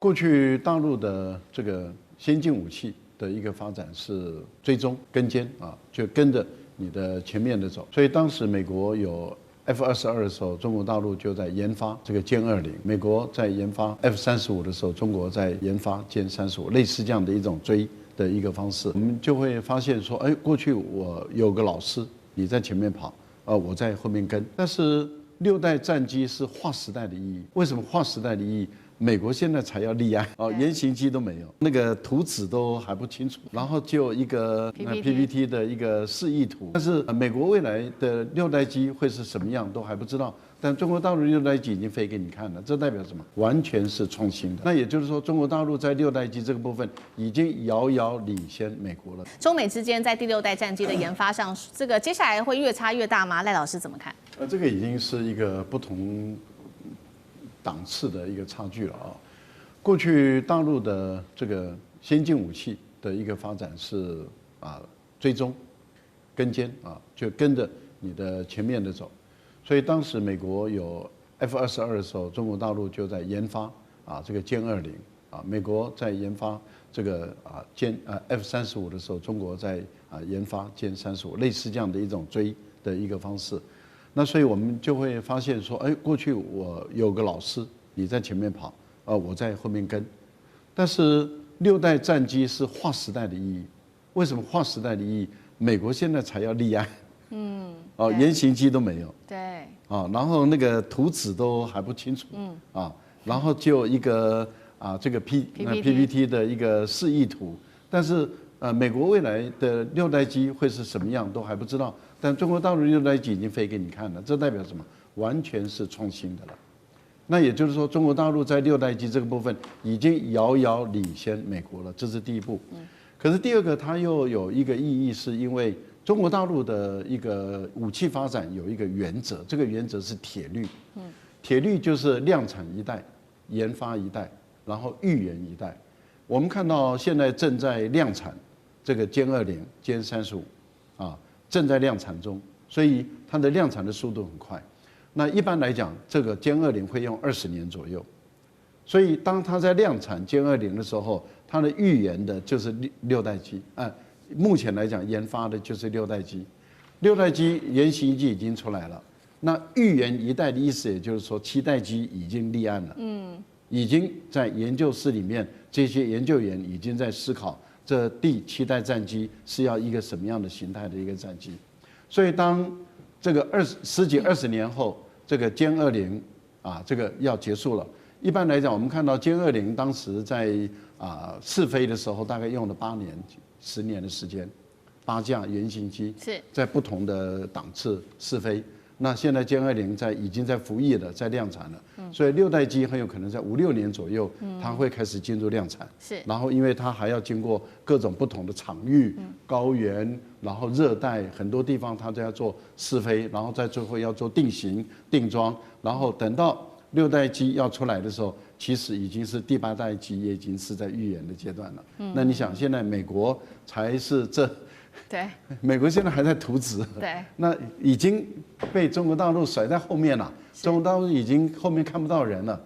过去大陆的这个先进武器的一个发展是追踪跟监啊，就跟着你的前面的走。所以当时美国有 F-22的时候，中国大陆就在研发这个歼20；美国在研发 F-35的时候，中国在研发歼35，类似这样的一种追的一个方式。我们就会发现说，过去我有个老师，你在前面跑，我在后面跟。但是6代战机是划时代的意义。为什么划时代的意义？美国现在才要立案原型机都没有，那个图纸都还不清楚，然后就一个 PPT 的一个示意图。但是美国未来的6代机会是什么样都还不知道，但中国大陆6代机已经飞给你看了，这代表什么？完全是创新的。那也就是说，中国大陆在6代机这个部分已经遥遥领先美国了。中美之间在第6代战机的研发上，这个接下来会越差越大吗？赖老师怎么看？这个已经是一个不同档次的一个差距了啊！过去大陆的这个先进武器的一个发展是追踪、跟监就跟着你的前面的走。所以当时美国有 F-22的时候，中国大陆就在研发这个歼20美国在研发这个F-35的时候，中国在研发歼35，类似这样的一种追的一个方式。那所以我们就会发现说，过去我有个老师，你在前面跑，我在后面跟。但是6代战机是划时代的意义。为什么划时代的意义？美国现在才要立案，原型机都没有，对，然后那个图纸都还不清楚，然后就一个这个 PPT 的一个示意图，但是美国未来的6代机会是什么样都还不知道。但中国大陆6代机已经飞给你看了，这代表什么？完全是创新的了。那也就是说，中国大陆在6代机这个部分已经遥遥领先美国了，这是第一步。可是第二个，它又有一个意义，是因为中国大陆的一个武器发展有一个原则，这个原则是铁律。铁律就是量产一代，研发一代，然后预研一代。我们看到现在正在量产这个歼20、歼35正在量产中，所以它的量产的速度很快。那一般来讲，这个歼20会用20年左右，所以当它在量产歼20的时候，它的预研的就是6代机目前来讲研发的就是6代机，6代机原型机已经出来了。那预研一代的意思，也就是说7代机已经立案了，已经在研究室里面，这些研究员已经在思考。这第7代战机是要一个什么样的形态的一个战机？所以当这个十几20年后，这个歼20这个要结束了。一般来讲，我们看到歼20当时在试飞的时候，大概用了8年、10年的时间，8架原型机在不同的档次试飞。那现在歼20已经在服役了，在量产了，所以6代机很有可能在5、6年左右，它会开始进入量产。然后因为它还要经过各种不同的场域、高原，然后热带很多地方，它都要做试飞，然后在最后要做定型、定装，然后等到6代机要出来的时候，其实已经是第8代机也已经是在预研的阶段了。那你想，现在美国才是对，美国现在还在图纸，对，那已经被中国大陆甩在后面了，中国大陆已经后面看不到人了。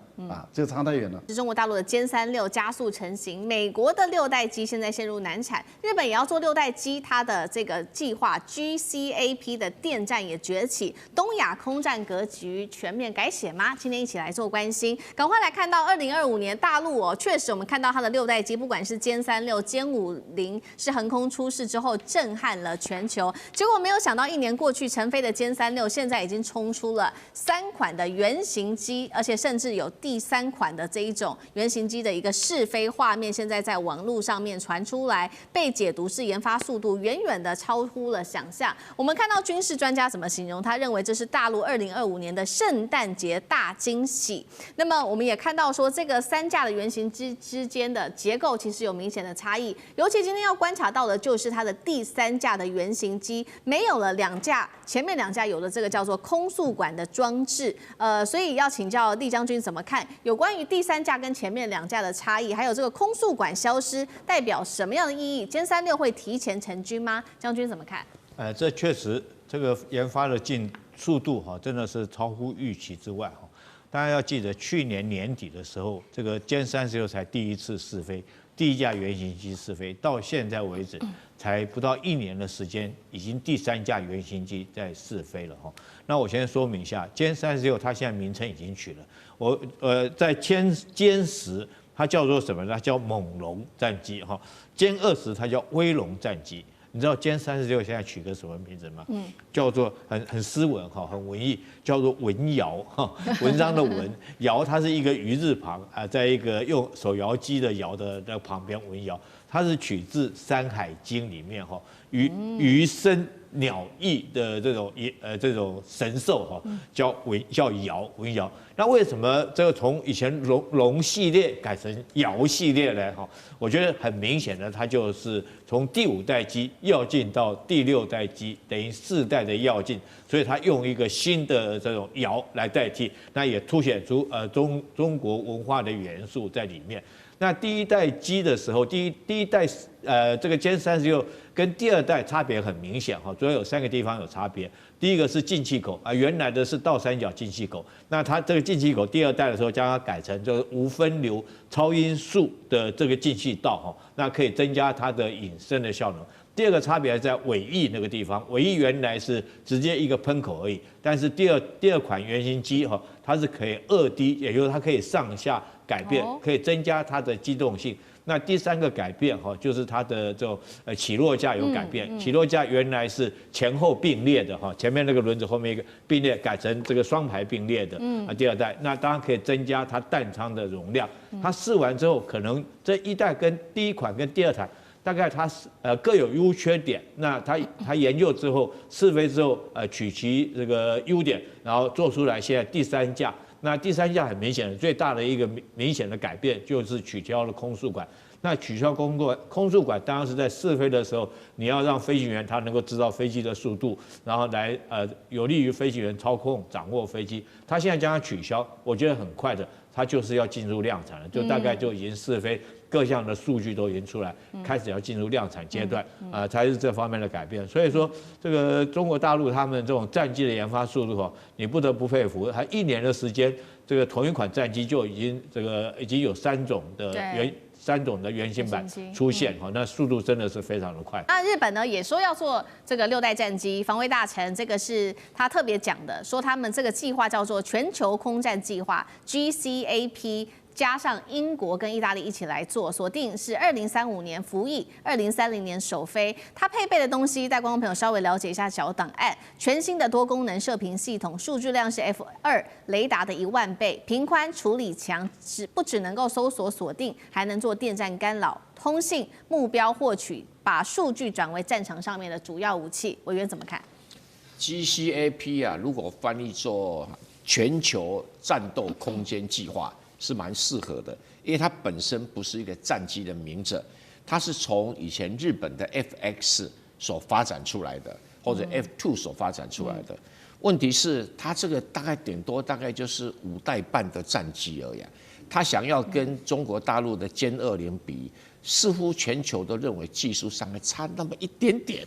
这个差太远了。是中国大陆的歼36加速成型，美国的6代机现在陷入难产，日本也要做6代机，它的这个计划 GCAP 的电战也崛起，东亚空战格局全面改写吗？今天一起来做关心，赶快来看到2025年大陆确实我们看到它的6代机，不管是歼36、歼50是横空出世之后震撼了全球，结果没有想到1年过去，成飞的歼36现在已经冲出了3款的原型机，而且甚至有第3款的这一种原型机的一个试飞画面，现在在网络上面传出来，被解读是研发速度远远的超乎了想象。我们看到军事专家怎么形容，他认为这是大陆2025年的圣诞节大惊喜。那么我们也看到说，这个3架的原型机之间的结构其实有明显的差异，尤其今天要观察到的就是它的第3架的原型机没有了2架，前面2架有了这个叫做空速管的装置，所以要请教厉将军怎么看？有关于第3架跟前面2架的差异，还有这个空速管消失代表什么样的意义？歼36会提前成军吗？将军怎么看？这确实这个研发的速度真的是超乎预期之外大家要记得，去年年底的时候，这个歼36才第一次试飞，第一架原型机试飞，到现在为止才不到1年的时间，已经第3架原型机在试飞了哈。那我先说明一下，歼36它现在名称已经取了，在歼10它叫做什么呢？它叫猛龙战机哈，歼20它叫威龙战机。你知道歼36现在取个什么名字吗？叫做很斯文哈，很文艺，叫做文谣哈，文章的文，谣它是一个鱼字旁啊，在一个用手摇机的摇的那旁边文谣，它是取自《山海经》里面哈，鱼生鸟翼的这种神兽哈，叫尧文尧。那为什么这个从以前龙系列改成尧系列呢？哈，我觉得很明显的，它就是从第5代机跃进到第6代机，等于4代的跃进，所以它用一个新的这种尧来代替，那也凸显出中国文化的元素在里面。那第1代机的时候，第一代这个歼36跟第2代差别很明显哈，主要有3个地方有差别。第一个是进气口啊，原来的是倒三角进气口，那它这个进气口第2代的时候将它改成就是无分流超音速的这个进气道哈，那可以增加它的引伸的效能。第2个差别在尾翼那个地方，尾翼原来是直接一个喷口而已，但是第二款原型机哈，它是可以2D，也就是它可以上下改变，可以增加它的机动性。那第3个改变哈，就是它的这种起落架有改变，起落架原来是前后并列的哈，前面那个轮子后面一个并列，改成这个双排并列的。第2代，那当然可以增加它弹舱的容量。它试完之后，可能这1代跟第1款跟第2台。大概它各有优缺点，那它研究之后试飞之后，取其这个优点，然后做出来现在第3架。那第3架很明显的最大的一个明显的改变就是取消了空速管。那取消空速管当然是在试飞的时候，你要让飞行员他能够知道飞机的速度，然后来有利于飞行员操控掌握飞机。他现在将它取消，我觉得很快的，它就是要进入量产了，就大概就已经试飞。各项的数据都已经出来，开始要进入量产阶段才是这方面的改变。所以说，这个中国大陆他们这种战机的研发速度你不得不佩服。还1年的时间，这个同一款战机就已经有3种的原型版出现那速度真的是非常的快。那日本呢也说要做这个6代战机，防卫大臣这个是他特别讲的，说他们这个计划叫做全球空战计划 GCAP。加上英国跟意大利一起来做，锁定是2035年服役，2030年首飞。它配备的东西，带观众朋友稍微了解一下小档案。全新的多功能射频系统，数据量是 F2雷达的1万倍，频宽处理强，不只能够搜索锁定，还能做电站干扰、通信、目标获取，把数据转为战场上面的主要武器。委员怎么看 ？GCAP 啊，如果翻译做全球战斗空间计划。是蛮适合的，因为它本身不是一个战机的名字，它是从以前日本的 FX 所发展出来的，或者 F2 所发展出来的。问题是它这个顶多就是5代半的战机而已，它想要跟中国大陆的歼20比，似乎全球都认为技术上还差那么一点点，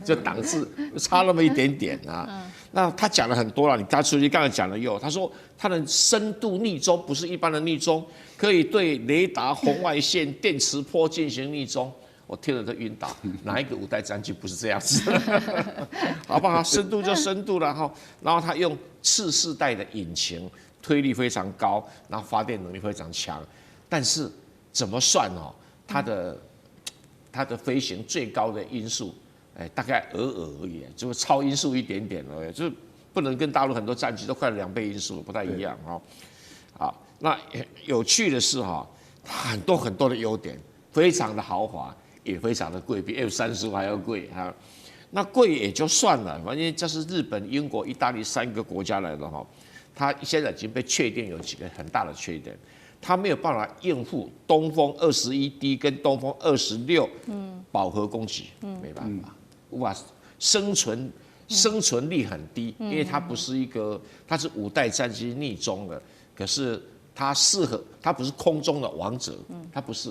这档次差那么一点点啊。那他讲了很多了，他除了刚才讲了他说他的深度逆中不是一般的逆中，可以对雷达、红外线、电磁波进行逆中。我听了都晕倒，哪一个5代战机不是这样子？好不好？深度就深度了哈。然后他用次世代的引擎，推力非常高，然后发电能力非常强，但是怎么算它的飞行最高的音速，大概而已，就是超音速一点点而已，就是不能跟大陆很多战机都快了2倍音速，不太一样好，那有趣的是很多的优点，非常的豪华，也非常的贵，比 F35还要贵那贵也就算了，反正这是日本、英国、意大利3个国家来的它现在已经被确定有几个很大的缺点。它没有办法应付东风21D 跟东风26饱和攻击，没办法，无法生存力很低，因为它不是它是5代战机逆中的，可是它不是空中的王者，它不是，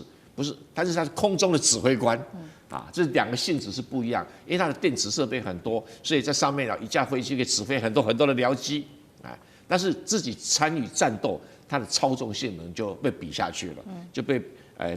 但是它是空中的指挥官，这2个性质是不一样，因为它的电子设备很多，所以在上面一架飞机可以指挥很多的僚机，但是自己参与战斗，它的操纵性能就被比下去了，就被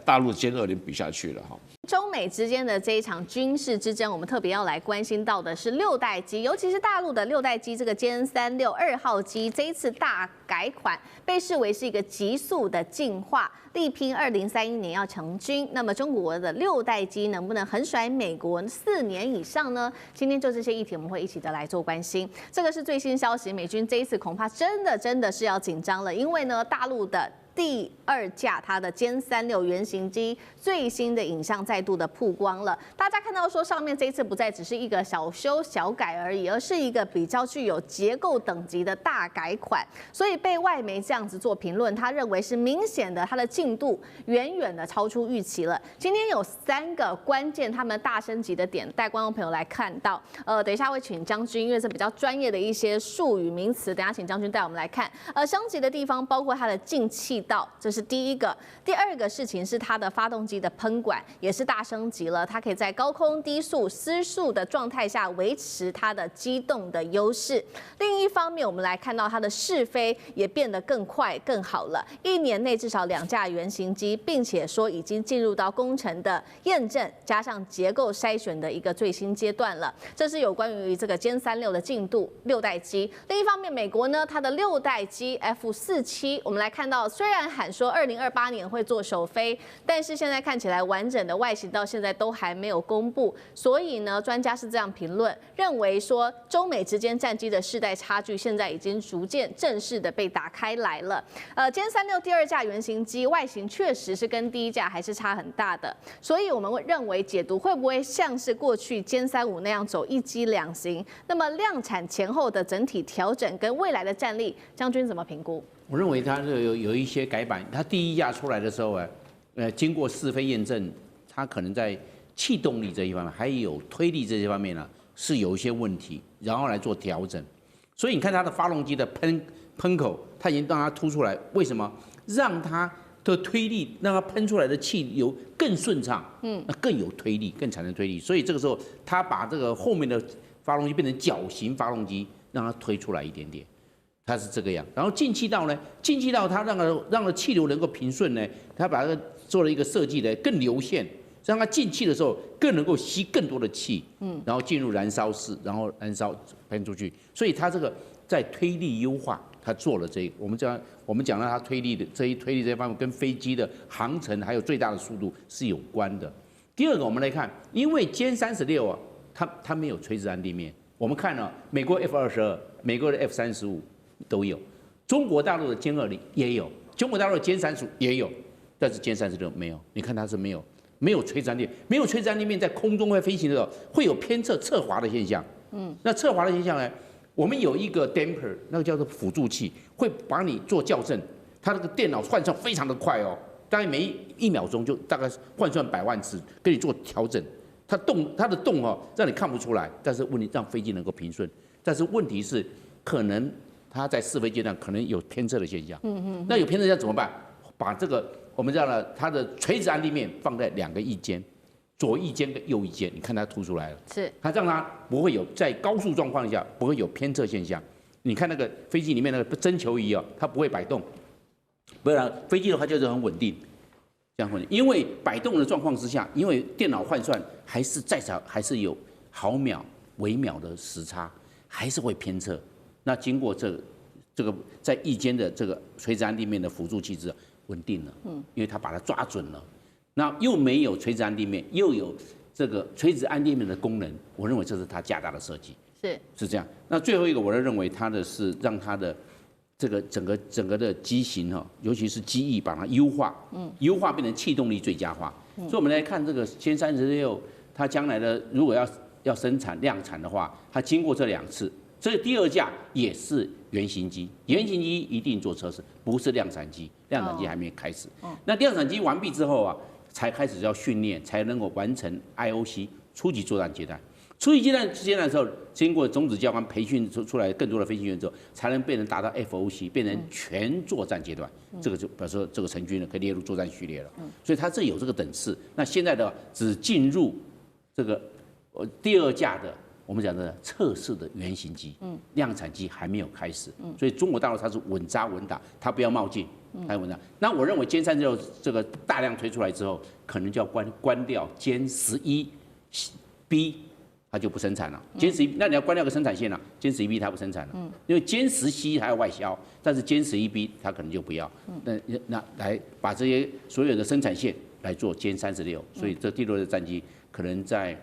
大陆歼20比下去了哈。中美之间的这一场军事之争，我们特别要来关心到的是6代机，尤其是大陆的6代机，这个歼362号机这一次大改款，被视为是一个急速的进化，力拼2031年要成军。那么中国的6代机能不能横甩美国4年以上呢？今天就这些议题，我们会一起的来做关心。这个是最新消息，美军这一次恐怕真的是要紧张了，因为呢，大陆的第2架它的歼36原型机最新的影像再度的曝光了，大家看到说上面这一次不再只是一个小修小改而已，而是一个比较具有结构等级的大改款，所以被外媒这样子做评论，他认为是明显的它的进度远远的超出预期了。今天有3个关键他们大升级的点，带观众朋友来看到。等一下会请将军，因为是比较专业的一些术语名词，等一下请将军带我们来看。升级的地方包括它的进气道，这是第一个。第2个事情是它的发动机的喷管也是大升级了，它可以在高空低速失速的状态下维持它的机动的优势。另一方面，我们来看到它的试飞也变得更快更好了，1年内至少2架原型机，并且说已经进入到工程的验证加上结构筛选的一个最新阶段了。这是有关于这个歼36的进度，6代机。另一方面，美国呢，它的6代机 F-47，我们来看到，虽然喊说2028年会做首飞，但是现在看起来完整的外形到现在都还没有公布，所以呢，专家是这样评论，认为说中美之间战机的世代差距现在已经逐渐正式的被打开来了。歼36第2架原型机外形确实是跟第1架还是差很大的，所以我们认为解读会不会像是过去歼35那样走1机2型？那么量产前后的整体调整跟未来的战力，将军怎么评估？我认为它有一些改版，它第1架出来的时候经过试飞验证，它可能在气动力这一方面，还有推力这些方面呢，是有一些问题，然后来做调整。所以你看它的发动机的喷口，它已经让它凸出来，为什么？让它的推力，让它喷出来的气流更顺畅，那更有推力，更产生推力。所以这个时候，它把这个后面的发动机变成绞型发动机，让它推出来一点点。它是这个样，然后进气道呢？进气道它让了气流能够平顺呢，它把它做了一个设计的更流线，让它进气的时候更能够吸更多的气，然后进入燃烧室，然后燃烧喷出去。所以它这个在推力优化，它做了这个。我们讲到它推力这方面跟飞机的航程还有最大的速度是有关的。第2个，我们来看，因为歼36啊，它没有垂直岸地面。我们看了美国 F-22，美国的 F-35。都有，中国大陆的歼20也有，中国大陆的歼35也有，但是歼36没有。你看它是没有垂直岸地面，没有垂直岸地面，在空中会飞行的时候会有偏侧滑的现象。那侧滑的现象呢，我们有一个 damper， 那个叫做辅助器，会帮你做校正。它那个电脑换算非常的快哦，大概每1秒钟就大概换算100万次，给你做调整。它的动哦，让你看不出来，但是问题让飞机能够平顺。但是问题是可能。它在试飞阶段可能有偏侧的现象，那有偏侧现象怎么办？把这个我们知道了，它的垂直岸地面放在2个翼尖，左翼尖跟右翼尖，你看它凸出来了，是它让它不会有在高速状况下不会有偏侧现象。你看那个飞机里面那个针球仪哦，它不会摆动，不然飞机的话就是很稳定，这样稳定。因为摆动的状况之下，因为电脑换算还是有毫秒、微秒的时差，还是会偏侧。那经过这个在翼尖的这个垂直岸地面的辅助器之后稳定了，因为它把它抓准了，那又没有垂直岸地面，又有这个垂直岸地面的功能，我认为这是它加大的设计，是这样。那最后一个，我认为它的是让它的这个整个的机型哈，尤其是机翼把它优化，优化变成气动力最佳化。所以我们来看这个歼36，它将来的如果要生产量产的话，它经过这2次。这第2架也是原型机，原型机一定做测试，不是量产机，量产机还没开始。那量产机完毕之后啊，才开始要训练，才能够完成 IOC 初级作战阶段。初级阶段的时候，经过种子教官培训出来更多的飞行员之后，才能被人达到 FOC， 变成全作战阶段。这个就表示这个成军了，可以列入作战序列了。所以它有这个等次。那现在的只进入这个第2架的我们讲的测试的原型机，量产机还没有开始，所以中国大陆它是稳扎稳打，它不要冒进，它稳打。那我认为歼36这个大量推出来之后，可能就要关掉歼11B， 它就不生产了。歼11，那你要关掉个生产线了，歼11B 它不生产了，因为歼10C 还要外销，但是歼11B 它可能就不要。那来把这些所有的生产线来做歼36，所以这第6代战机可能在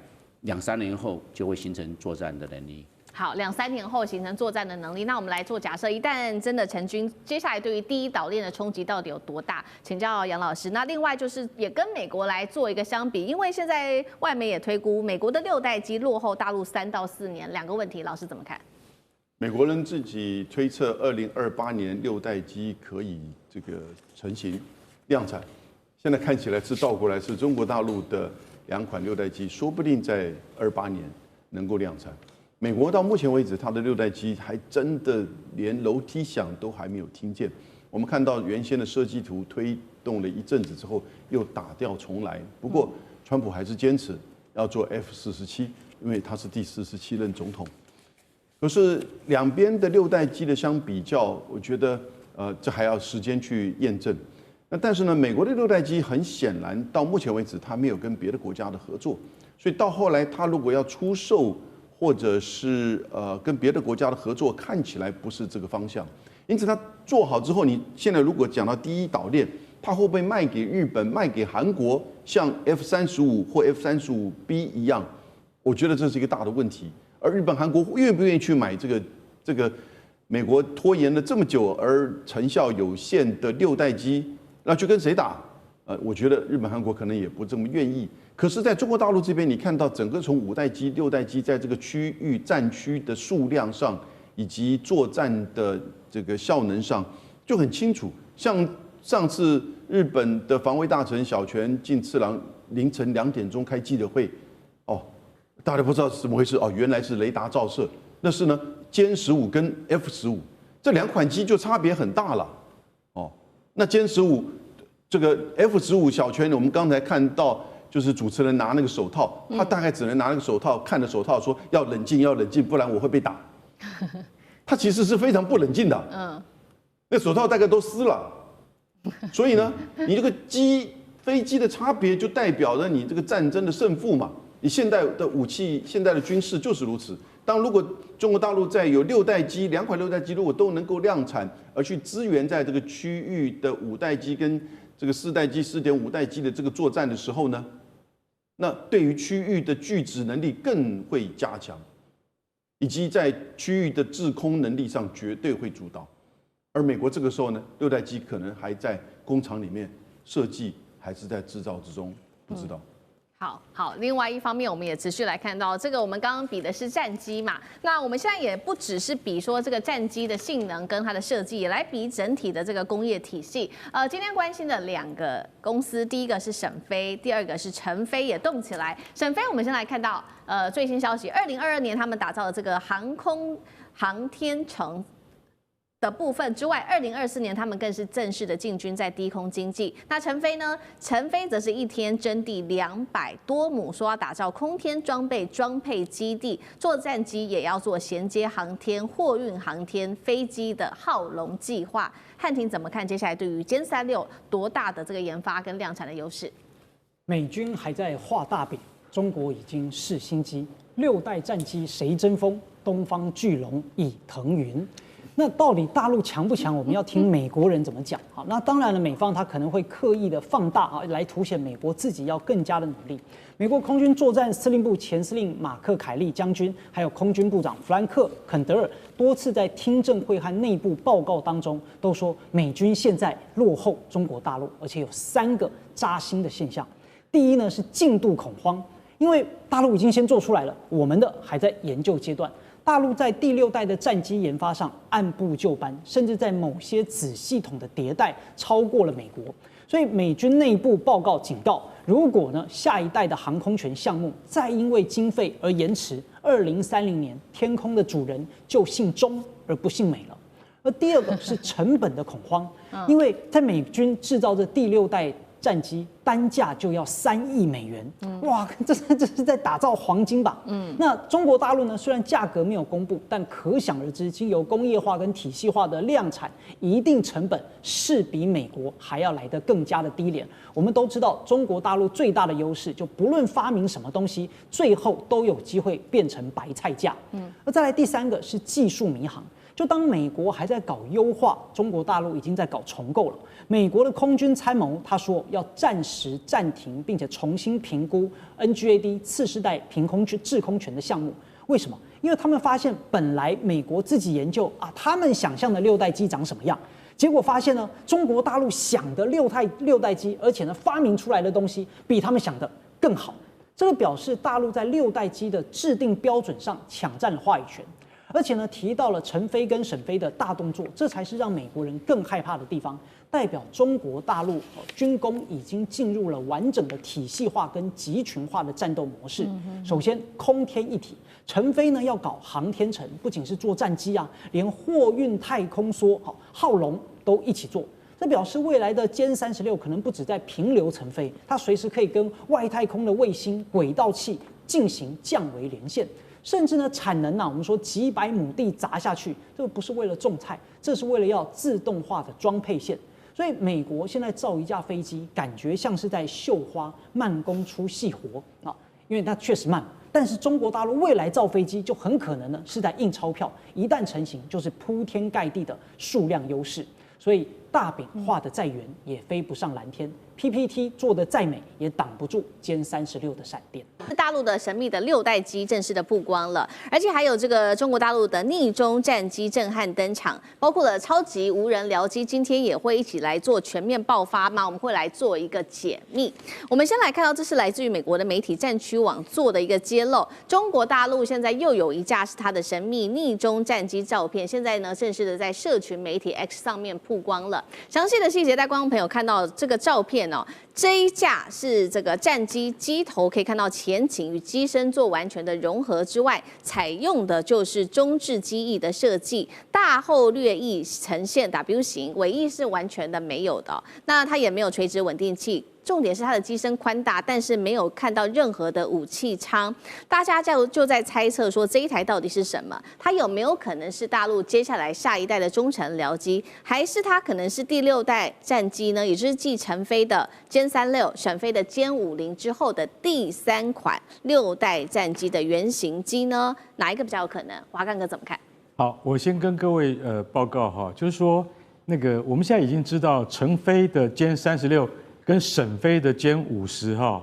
2、3年后就会形成作战的能力。好，2、3年后形成作战的能力。那我们来做假设，一旦真的成军，接下来对于第一岛链的冲击到底有多大？请教杨老师。那另外就是也跟美国来做一个相比，因为现在外媒也推估美国的6代机落后大陆3到4年。2个问题，老师怎么看？美国人自己推测2028年6代机可以这个成型量产，现在看起来是倒过来，是中国大陆的2款6代机，说不定在28年能够量产。美国到目前为止，它的6代机还真的连楼梯响都还没有听见。我们看到原先的设计图推动了一阵子之后，又打掉重来。不过，川普还是坚持要做 F-47，因为他是第47任总统。可是两边的6代机的相比较，我觉得这还要时间去验证。那但是呢，美国的6代机很显然到目前为止，它没有跟别的国家的合作，所以到后来它如果要出售，或者是跟别的国家的合作，看起来不是这个方向。因此它做好之后，你现在如果讲到第一岛链，它会不会卖给日本、卖给韩国，像 F-35或 F-35B 一样？我觉得这是一个大的问题。而日本、韩国愿不愿意去买这个美国拖延了这么久而成效有限的6代机，那去跟谁打？我觉得日本、韩国可能也不这么愿意。可是，在中国大陆这边，你看到整个从5代机、6代机在这个区域战区的数量上，以及作战的这个效能上，就很清楚。像上次日本的防卫大臣小泉进次郎凌晨2点钟开记者会，大家不知道是怎么回事原来是雷达照射。那是呢，歼15跟 F-15这2款机就差别很大了。那歼15这个 F-15小泉，我们刚才看到。就是主持人拿那个手套，他大概只能拿那个手套，看着手套说要冷静，要冷静，不然我会被打。他其实是非常不冷静的。那手套大概都撕了。所以呢，你这个飞机的差别就代表了你这个战争的胜负嘛。你现代的武器、现代的军事就是如此。如果中国大陆在有6代机、2款6代机，如果都能够量产，而去支援在这个区域的5代机跟这个4代机、4.5代机的这个作战的时候呢？那对于区域的拒止能力更会加强，以及在区域的制空能力上绝对会主导。而美国这个时候呢，6代机可能还在工厂里面设计，还是在制造之中，不知道。好，另外一方面，我们也持续来看到这个，我们刚刚比的是战机嘛，那我们现在也不只是比说这个战机的性能跟它的设计，也来比整体的这个工业体系。今天关心的2个公司，第一个是沈飞，第2个是成飞也动起来。沈飞，我们先来看到最新消息，2022年他们打造的这个航天城的部分之外，2024年他们更是正式的进军在低空经济。那成飞呢？成飞则是一天征地200多亩，说要打造空天装配基地，做战机也要做衔接航天、货运航天飞机的浩龙计划。汉庭怎么看接下来对于歼36多大的这个研发跟量产的优势？美军还在画大饼，中国已经试新机，6代战机谁争锋？东方巨龙已腾云。那到底大陆强不强？我们要听美国人怎么讲。好，那当然了，美方他可能会刻意的放大来凸显美国自己要更加的努力。美国空军作战司令部前司令马克·凯利将军，还有空军部长弗兰克·肯德尔多次在听证会和内部报告当中都说，美军现在落后中国大陆，而且有3个扎心的现象。第一呢是进度恐慌，因为大陆已经先做出来了，我们的还在研究阶段。大陆在第6代的战机研发上按部就班，甚至在某些子系统的迭代超过了美国。所以美军内部报告警告，如果呢下一代的航空权项目再因为经费而延迟，2030年天空的主人就姓钟而不姓美了。而第2个是成本的恐慌，因为在美军制造这第6代战机单价就要3亿美元，哇，这是在打造黄金吧？那中国大陆呢，虽然价格没有公布，但可想而知，经由工业化跟体系化的量产，一定成本是比美国还要来得更加的低廉。我们都知道，中国大陆最大的优势，就不论发明什么东西，最后都有机会变成白菜价。而再来第3个是技术迷航。就当美国还在搞优化，中国大陆已经在搞重构了。美国的空军参谋他说要暂时暂停，并且重新评估 NGAD 次世代制空权的项目。为什么？因为他们发现本来美国自己研究啊，他们想象的6代机长什么样，结果发现呢，中国大陆想的六代机，而且呢发明出来的东西比他们想的更好。这个表示大陆在6代机的制定标准上抢占了话语权。而且呢，提到了陈飞跟沈飞的大动作，这才是让美国人更害怕的地方，代表中国大陆军工已经进入了完整的体系化跟集群化的战斗模式。首先，空天一体，陈飞呢要搞航天城，不仅是做战机啊，连货运太空梭、浩龙都一起做。这表示未来的歼36可能不止在平流层飞，它随时可以跟外太空的卫星、轨道器进行降维连线。甚至呢，产能我们说几百亩地砸下去，这个不是为了种菜，这是为了要自动化的装配线。所以美国现在造一架飞机，感觉像是在绣花，慢工出细活啊，因为它确实慢。但是中国大陆未来造飞机，就很可能呢是在印钞票，一旦成型，就是铺天盖地的数量优势。所以大饼画的再圆，也飞不上蓝天。PPT 做的再美，也挡不住歼36的闪电。大陆的神秘的6代机正式的曝光了，而且还有这个中国大陆的逆中战机震撼登场，包括了超级无人僚机，今天也会一起来做全面爆发吗？我们会来做一个解密。我们先来看到，这是来自于美国的媒体战区网做的一个揭露，中国大陆现在又有一架是它的神秘逆中战机照片，现在呢正式的在社群媒体 X 上面曝光了。详细的细节，带观众朋友看到这个照片哦。这一架是这个战机机头可以看到前倾与机身做完全的融合之外，采用的就是中置机翼的设计，大后掠翼呈现 W 型，尾翼是完全的没有的，那它也没有垂直稳定器。重点是它的机身宽大，但是没有看到任何的武器舱。大家就在猜测说这一台到底是什么？它有没有可能是大陆接下来下一代的中程僚机，还是它可能是第6代战机呢？也就是继陈飞的歼36、沈飞的歼50之后的第3款6代战机的原型机呢？哪一个比较有可能？华干哥怎么看？好，我先跟各位报告哈，就是说那个我们现在已经知道陈飞的歼36。跟沈飞的歼50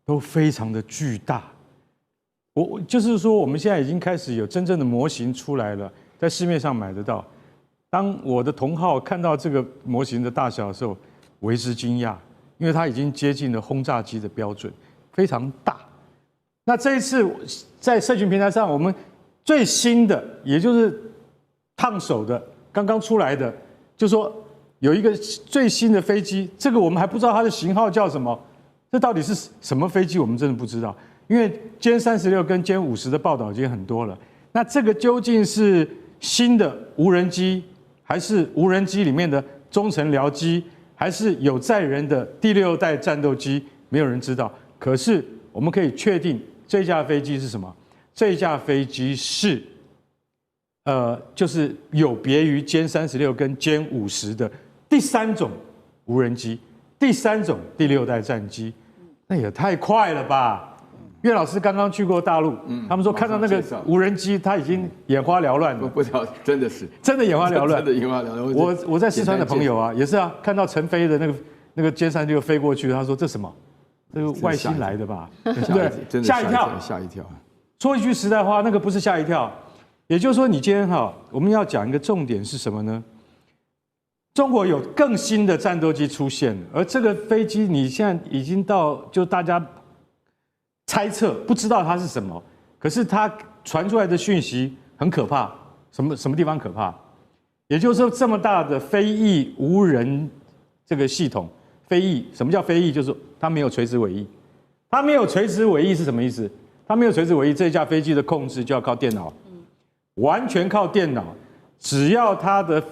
都非常的巨大，我就是说我们现在已经开始有真正的模型出来了，在市面上买得到。当我的同好看到这个模型的大小的时候，为之惊讶，因为它已经接近了轰炸机的标准，非常大。那这一次在社群平台上，我们最新的，也就是烫手的，刚刚出来的，就说。有一个最新的飞机，这个我们还不知道它的型号叫什么，这到底是什么飞机，我们真的不知道。因为歼36跟歼50的报道已经很多了，那这个究竟是新的无人机，还是无人机里面的中程僚机，还是有载人的第6代战斗机？没有人知道。可是我们可以确定，这架飞机是什么？这架飞机是，就是有别于歼36跟歼50的。第3种无人机，第3种第6代战机，那也太快了吧！岳老师刚刚去过大陆，他们说看到那个无人机，他已经眼花缭乱了。不知道，真的是真的眼花缭乱，真的眼花缭乱。我在四川的朋友啊，也是啊，看到陈飞的那个歼36飞过去，他说这什么？这个外星来的吧？对，吓一跳，吓一跳。说一句实在话，那个不是吓一跳，也就是说，你今天我们要讲一个重点是什么呢？中国有更新的战斗机出现了，而这个飞机你现在已经到，就大家猜测不知道它是什么，可是它传出来的讯息很可怕。什么地方可怕？也就是说，这么大的飞翼无人这个系统，飞翼什么叫飞翼？就是它没有垂直尾翼。它没有垂直尾翼是什么意思？它没有垂直尾翼，这架飞机的控制就要靠电脑，完全靠电脑。只要它的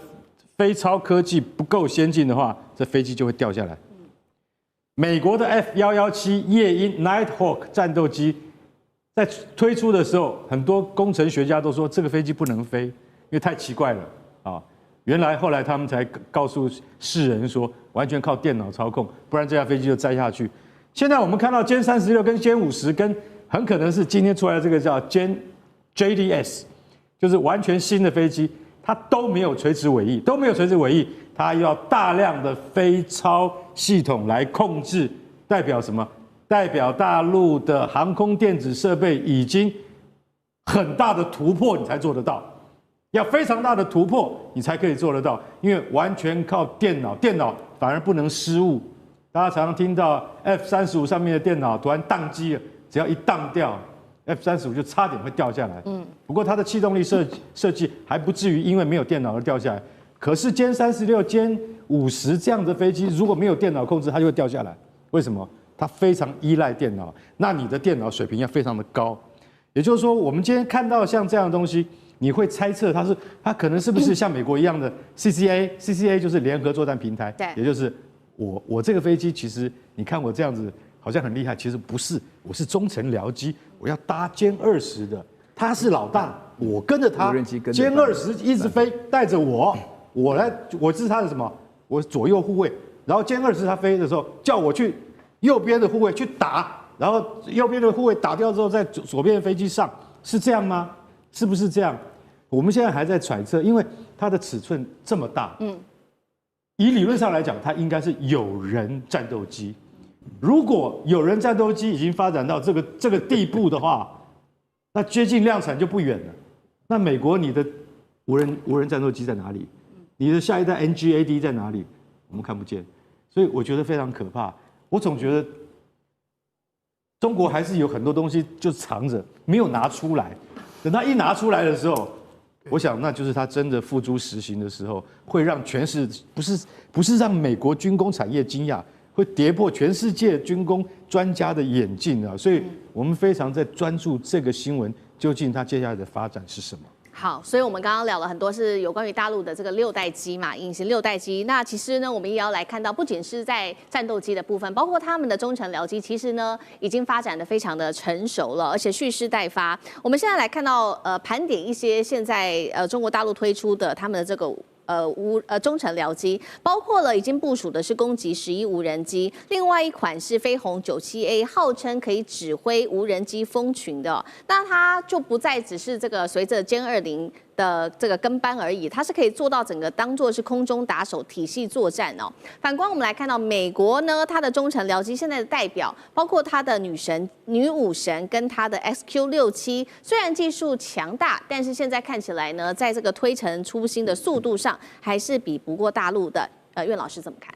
飞超科技不够先进的话，这飞机就会掉下来。美国的 F-117夜鹰 Nighthawk 战斗机在推出的时候，很多工程学家都说这个飞机不能飞，因为太奇怪了啊。原来后来他们才告诉世人说，完全靠电脑操控，不然这架飞机就栽下去。现在我们看到歼36跟歼50跟很可能是今天出来的这个叫JDS， 就是完全新的飞机，它都没有垂直尾翼，它要大量的飞操系统来控制，代表什么？代表大陆的航空电子设备已经很大的突破，你才做得到。要非常大的突破，你才可以做得到，因为完全靠电脑，电脑反而不能失误。大家常常听到 F-35上面的电脑突然宕机了，只要一宕掉 ，F-35就差点会掉下来。不过它的气动力设计还不至于因为没有电脑而掉下来。可是歼36、歼50这样的飞机，如果没有电脑控制，它就会掉下来。为什么？它非常依赖电脑，那你的电脑水平要非常的高。也就是说，我们今天看到像这样的东西。你会猜测它可能是不是像美国一样的 CCA 就是联合作战平台，对，也就是我这个飞机其实你看我这样子好像很厉害，其实不是，我是中程僚机，我要搭歼20的，他是老大，我跟着他，歼20一直飞，带着我是他的什么？我左右护卫，然后歼20他飞的时候叫我去右边的护卫去打，然后右边的护卫打掉之后在左边的飞机上，是这样吗？是不是这样？我们现在还在揣测，因为它的尺寸这么大，以理论上来讲，它应该是有人战斗机。如果有人战斗机已经发展到这个地步的话，那接近量产就不远了。那美国你的无人战斗机在哪里？你的下一代 NGAD 在哪里？我们看不见，所以我觉得非常可怕。我总觉得中国还是有很多东西就藏着，没有拿出来。等他一拿出来的时候，我想那就是他真的付诸实行的时候，会让全世不是让美国军工产业惊讶，会跌破全世界军工专家的眼镜啊！所以我们非常在专注这个新闻究竟它接下来的发展是什么。好，所以我们刚刚聊了很多是有关于大陆的这个6代机嘛，隐形6代机。那其实呢，我们也要来看到，不仅是在战斗机的部分，包括他们的中程僚机，其实呢已经发展的非常的成熟了，而且蓄势待发。我们现在来看到，盘点一些现在中国大陆推出的他们的这个。中程僚机包括了已经部署的是攻击11无人机，另外一款是飞鸿97A， 号称可以指挥无人机蜂群的，那它就不再只是这个随着歼20的这个跟班而已，它是可以做到整个当作是空中打手体系作战哦。反观我们来看到美国呢，它的中程僚机现在的代表包括它的女武神跟它的 XQ67，虽然技术强大，但是现在看起来呢，在这个推陈出新的速度上还是比不过大陆的。苑老师怎么看？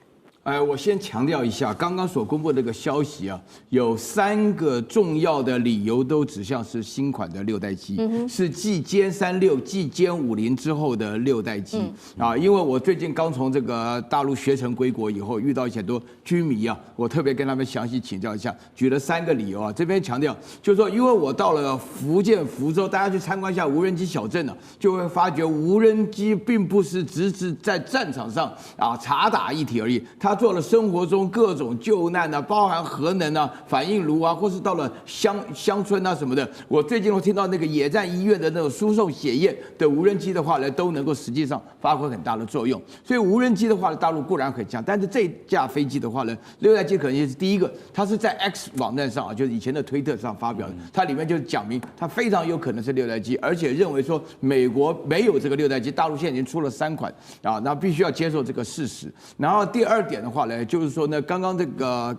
我先强调一下，刚刚所公布的这个消息啊，有3个重要的理由都指向是新款的6代机，是继歼36、继歼50之后的6代机啊。因为我最近刚从这个大陆学成归国以后，遇到很多军迷啊，我特别跟他们详细请教一下，举了3个理由啊。这边强调就是说，因为我到了福建福州，大家去参观一下无人机小镇呢，就会发觉无人机并不是只是在战场上啊查打一体而已，它做了生活中各种救难啊，包含核能啊、反应炉啊，或是到了乡村啊什么的。我最近我听到那个野战医院的那种输送血液的无人机的话呢，都能够实际上发挥很大的作用。所以无人机的话呢，大陆固然很强，但是这架飞机的话呢，6代机可能也是第一个，它是在 X 网站上啊，就是以前的推特上发表的，它里面就讲明它非常有可能是6代机，而且认为说美国没有这个6代机，大陆现在已经出了3款啊，那必须要接受这个事实。然后第2点的话呢，就是说呢，刚刚这个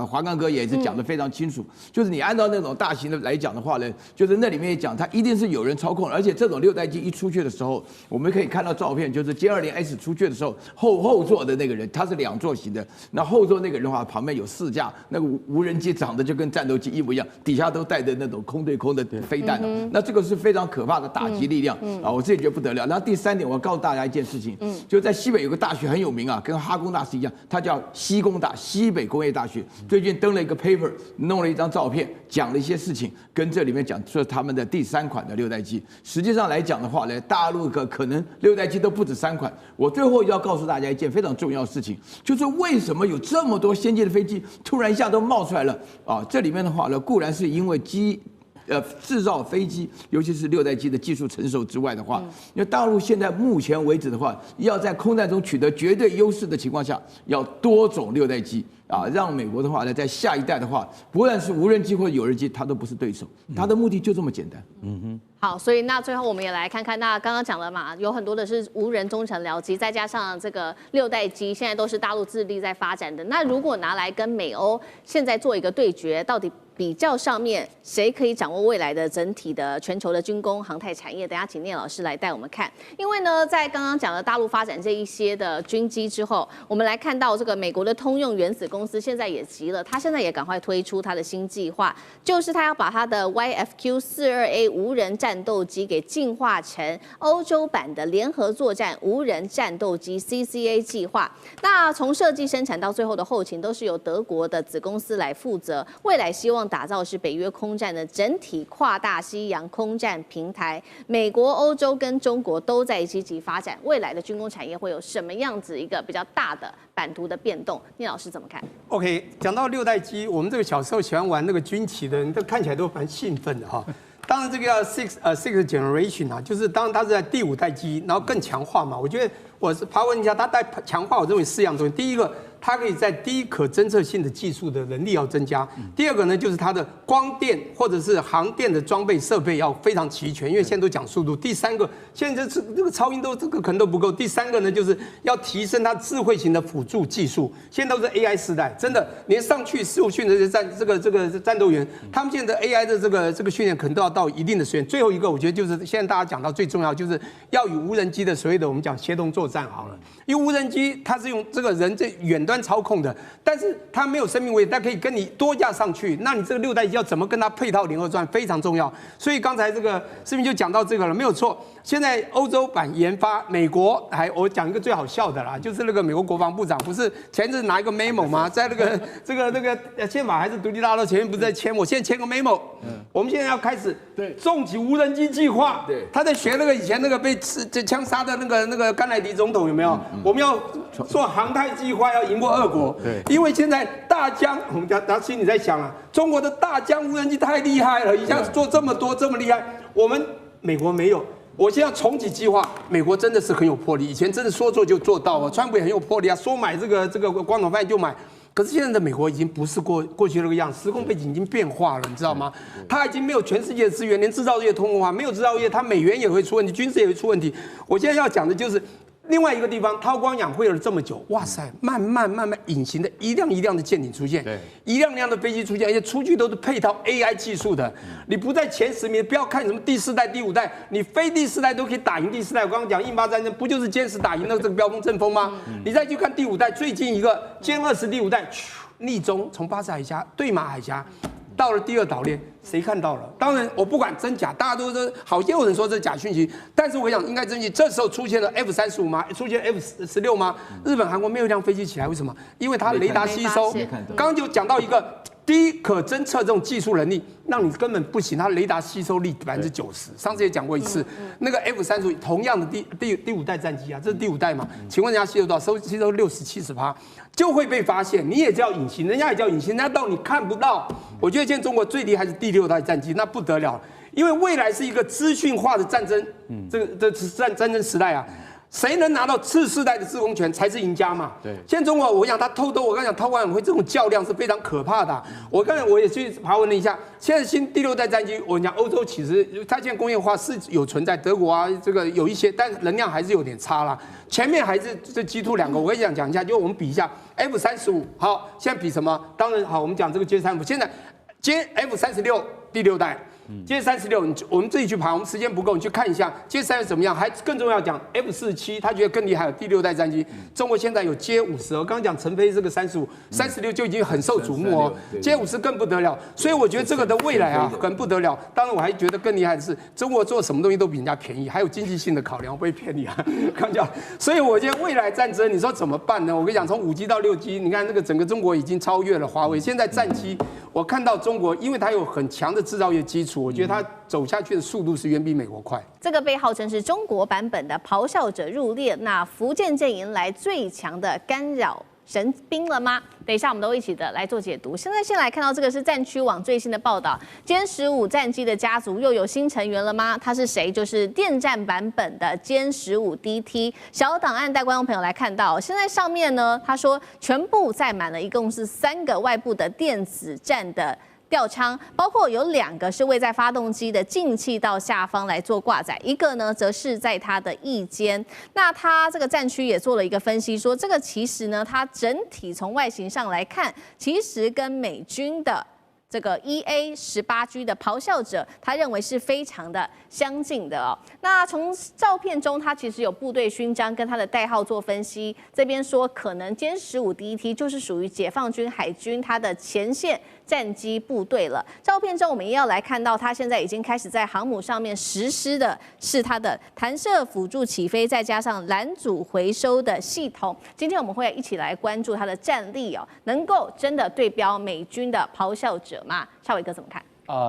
华刚哥也是讲得非常清楚，就是你按照那种大型的来讲的话呢，就是那里面也讲，它一定是有人操控，而且这种6代机一出去的时候，我们可以看到照片，就是歼20S 出去的时候，后座的那个人他是2座型的，那后座那个人的话，旁边有4架那个无人机，长得就跟战斗机一模一样，底下都带着那种空对空的飞弹啊，那这个是非常可怕的打击力量啊，我自己觉得不得了。然后第3点，我告诉大家一件事情，就在西北有个大学很有名啊，跟哈工大师一样，它叫西工大西北工业大学，最近登了一个 paper， 弄了一张照片，讲了一些事情，跟这里面讲说他们的第3款的6代机。实际上来讲的话呢，大陆可能6代机都不止3款。我最后要告诉大家一件非常重要的事情，就是为什么有这么多先进的飞机突然一下都冒出来了啊？这里面的话呢，固然是因为制造飞机，尤其是6代机的技术成熟之外的话，因为大陆现在目前为止的话，要在空战中取得绝对优势的情况下，要多种6代机啊，让美国的话呢，在下一代的话，不论是无人机或者有人机，它都不是对手。它的目的就这么简单。好，所以那最后我们也来看看，那刚刚讲了嘛，有很多的是无人中程僚机，再加上这个6代机，现在都是大陆致力在发展的。那如果拿来跟美欧现在做一个对决，到底比较上面谁可以掌握未来的整体的全球的军工航太产业？等一下请聂老师来带我们看。因为呢，在刚刚讲的大陆发展这一些的军机之后，我们来看到这个美国的通用原子公司现在也急了，他现在也赶快推出他的新计划，就是他要把他的 YFQ-42A 无人战斗机给进化成欧洲版的联合作战无人战斗机 CCA 计划。那从设计、生产到最后的后勤，都是由德国的子公司来负责。未来希望打造是北约空战的整体跨大西洋空战平台，美国、欧洲跟中国都在积极发展。未来的军工产业会有什么样子一个比较大的版图的变动？聂老师怎么看 ？OK， 讲到6代机，我们这个小时候喜欢玩那个军棋的人，都看起来都蛮兴奋的哈。当然，这个叫 sixth generation 啊，就是当然它是在第5代机，然后更强化嘛。我觉得我是爬问一下，它带强化，我认为4样东西。第一个，它可以在低可侦测性的技术的能力要增加。第二个呢，就是它的光电或者是航电的装备设备要非常齐全，因为现在都讲速度。第三个，现在这个超音都这个可能都不够。第三个呢，就是要提升它智慧型的辅助技术。现在都是 AI 时代，真的连上去受训的这个战斗员，他们现在的 AI 的这个训练可能都要到一定的时间。最后一个，我觉得就是现在大家讲到最重要，就是要与无人机的所谓的我们讲协同作战好了。因为无人机它是用这个人这远端操控的，但是它没有生命危险，它可以跟你多架上去。那你这个6代机要怎么跟它配套联合作战非常重要。所以刚才这个视频就讲到这个了，没有错。现在欧洲版研发，美国我讲一个最好笑的啦，就是那个美国国防部长不是前阵拿一个 memo 吗？在那个宪法还是独立大陆前面不是在签，我现在签个 memo。我们现在要开始重启无人机计划。对，他在学那个以前那个被枪杀的那个甘乃迪总统有没有？我们要做航太计划，要赢过俄国。对，因为现在大疆，我们讲心里在想啊，中国的大疆无人机太厉害了，一下子做这么多这么厉害，我们美国没有。我现在要重启计划，美国真的是很有魄力，以前真的说做就做到啊，川普也很有魄力啊，说买这个光头饭就买。可是现在的美国已经不是过去那个样，时空背景已经变化了，你知道吗？它已经没有全世界的资源，连制造业通用化，没有制造业，它美元也会出问题，军事也会出问题。我现在要讲的就是另外一个地方，韬光养晦了这么久，哇塞，慢慢隐形的一辆一辆的舰艇出现，一辆辆的飞机出现，而且出去都是配套 AI 技术的。你不在前10名，不要看什么第4代、第5代，你非第4代都可以打赢第4代。我刚刚讲印巴战争，不就是歼10打赢了这个标风阵风吗？你再去看第5代，最近一个歼20第5代，逆中从巴士海峡对马海峡。到了第2岛链，谁看到了？当然，我不管真假，大家都说好，也有人说这是假讯息，但是我想应该真讯。这时候出现了 F-35吗？出现 F-16吗？日本、韩国没有一辆飞机起来，为什么？因为它雷达吸收。刚刚就讲到一个低可侦测这种技术能力，让你根本不行，它雷达吸收力90%。上次也讲过一次，那个 F-35同样的第5代战机啊，这是第5代嘛？请问人家吸收多少？吸收60-70%，就会被发现。你也叫隐形，人家也叫隐形，人家到你看不到。我觉得现在中国最厉害是第6代战机，那不得了，因为未来是一个资讯化的战争，这战争时代啊。谁能拿到次世代的制空权才是赢家嘛？对，现在中国，我想他我刚才讲韬光养晦这种较量是非常可怕的啊。我刚才我也去爬文了一下，现在新第6代战机，我讲欧洲其实它现在工业化是有存在，德国啊这个有一些，但能量还是有点差啦。前面还是这G2两个，我跟你讲一下，就我们比一下 F-35，好，现在比什么？当然好，我们讲这个歼35，现在歼F-36。第6代。歼36，我们自己去爬，我们时间不够，你去看一下歼36怎么样。还更重要讲 F47，他觉得更厉害，有第6代战机。中国现在有歼50，我刚刚讲陈飞这个35、36就已经很受瞩目哦，歼50更不得了。所以我觉得这个的未来啊，很不得了。当然，我还觉得更厉害的是，中国做什么东西都比人家便宜，还有经济性的考量，不会骗你啊。刚讲，所以我觉得未来战争，你说怎么办呢？我跟你讲，从5G 到6G，你看那个整个中国已经超越了华为。现在战机，我看到中国，因为它有很强的制造业基础。我觉得它走下去的速度是远比美国快。这个被号称是中国版本的咆哮者入列，那福建舰迎来最强的干扰神兵了吗？等一下我们都一起的来做解读。现在先来看到这个是战区网最新的报道，歼15战机的家族又有新成员了吗？他是谁？就是电战版本的歼15 DT 小档案，带观众朋友来看到，现在上面呢，他说全部载满了，一共是3个外部的电子战的吊舱，包括有2个是位在发动机的进气道下方来做挂载，一个呢则是在它的翼尖。那它这个战区也做了一个分析，说这个其实呢，它整体从外形上来看，其实跟美军的这个 EA-18G 的咆哮者，他认为是非常的相近的哦。那从照片中，它其实有部队勋章跟它的代号做分析。这边说，可能歼15 DT 就是属于解放军海军它的前线战机部队了。照片中我们也要来看到，它现在已经开始在航母上面实施的是它的弹射辅助起飞，再加上拦阻回收的系统。今天我们会一起来关注它的战力哦，能够真的对标美军的咆哮者吗？孝瑋哥怎么看？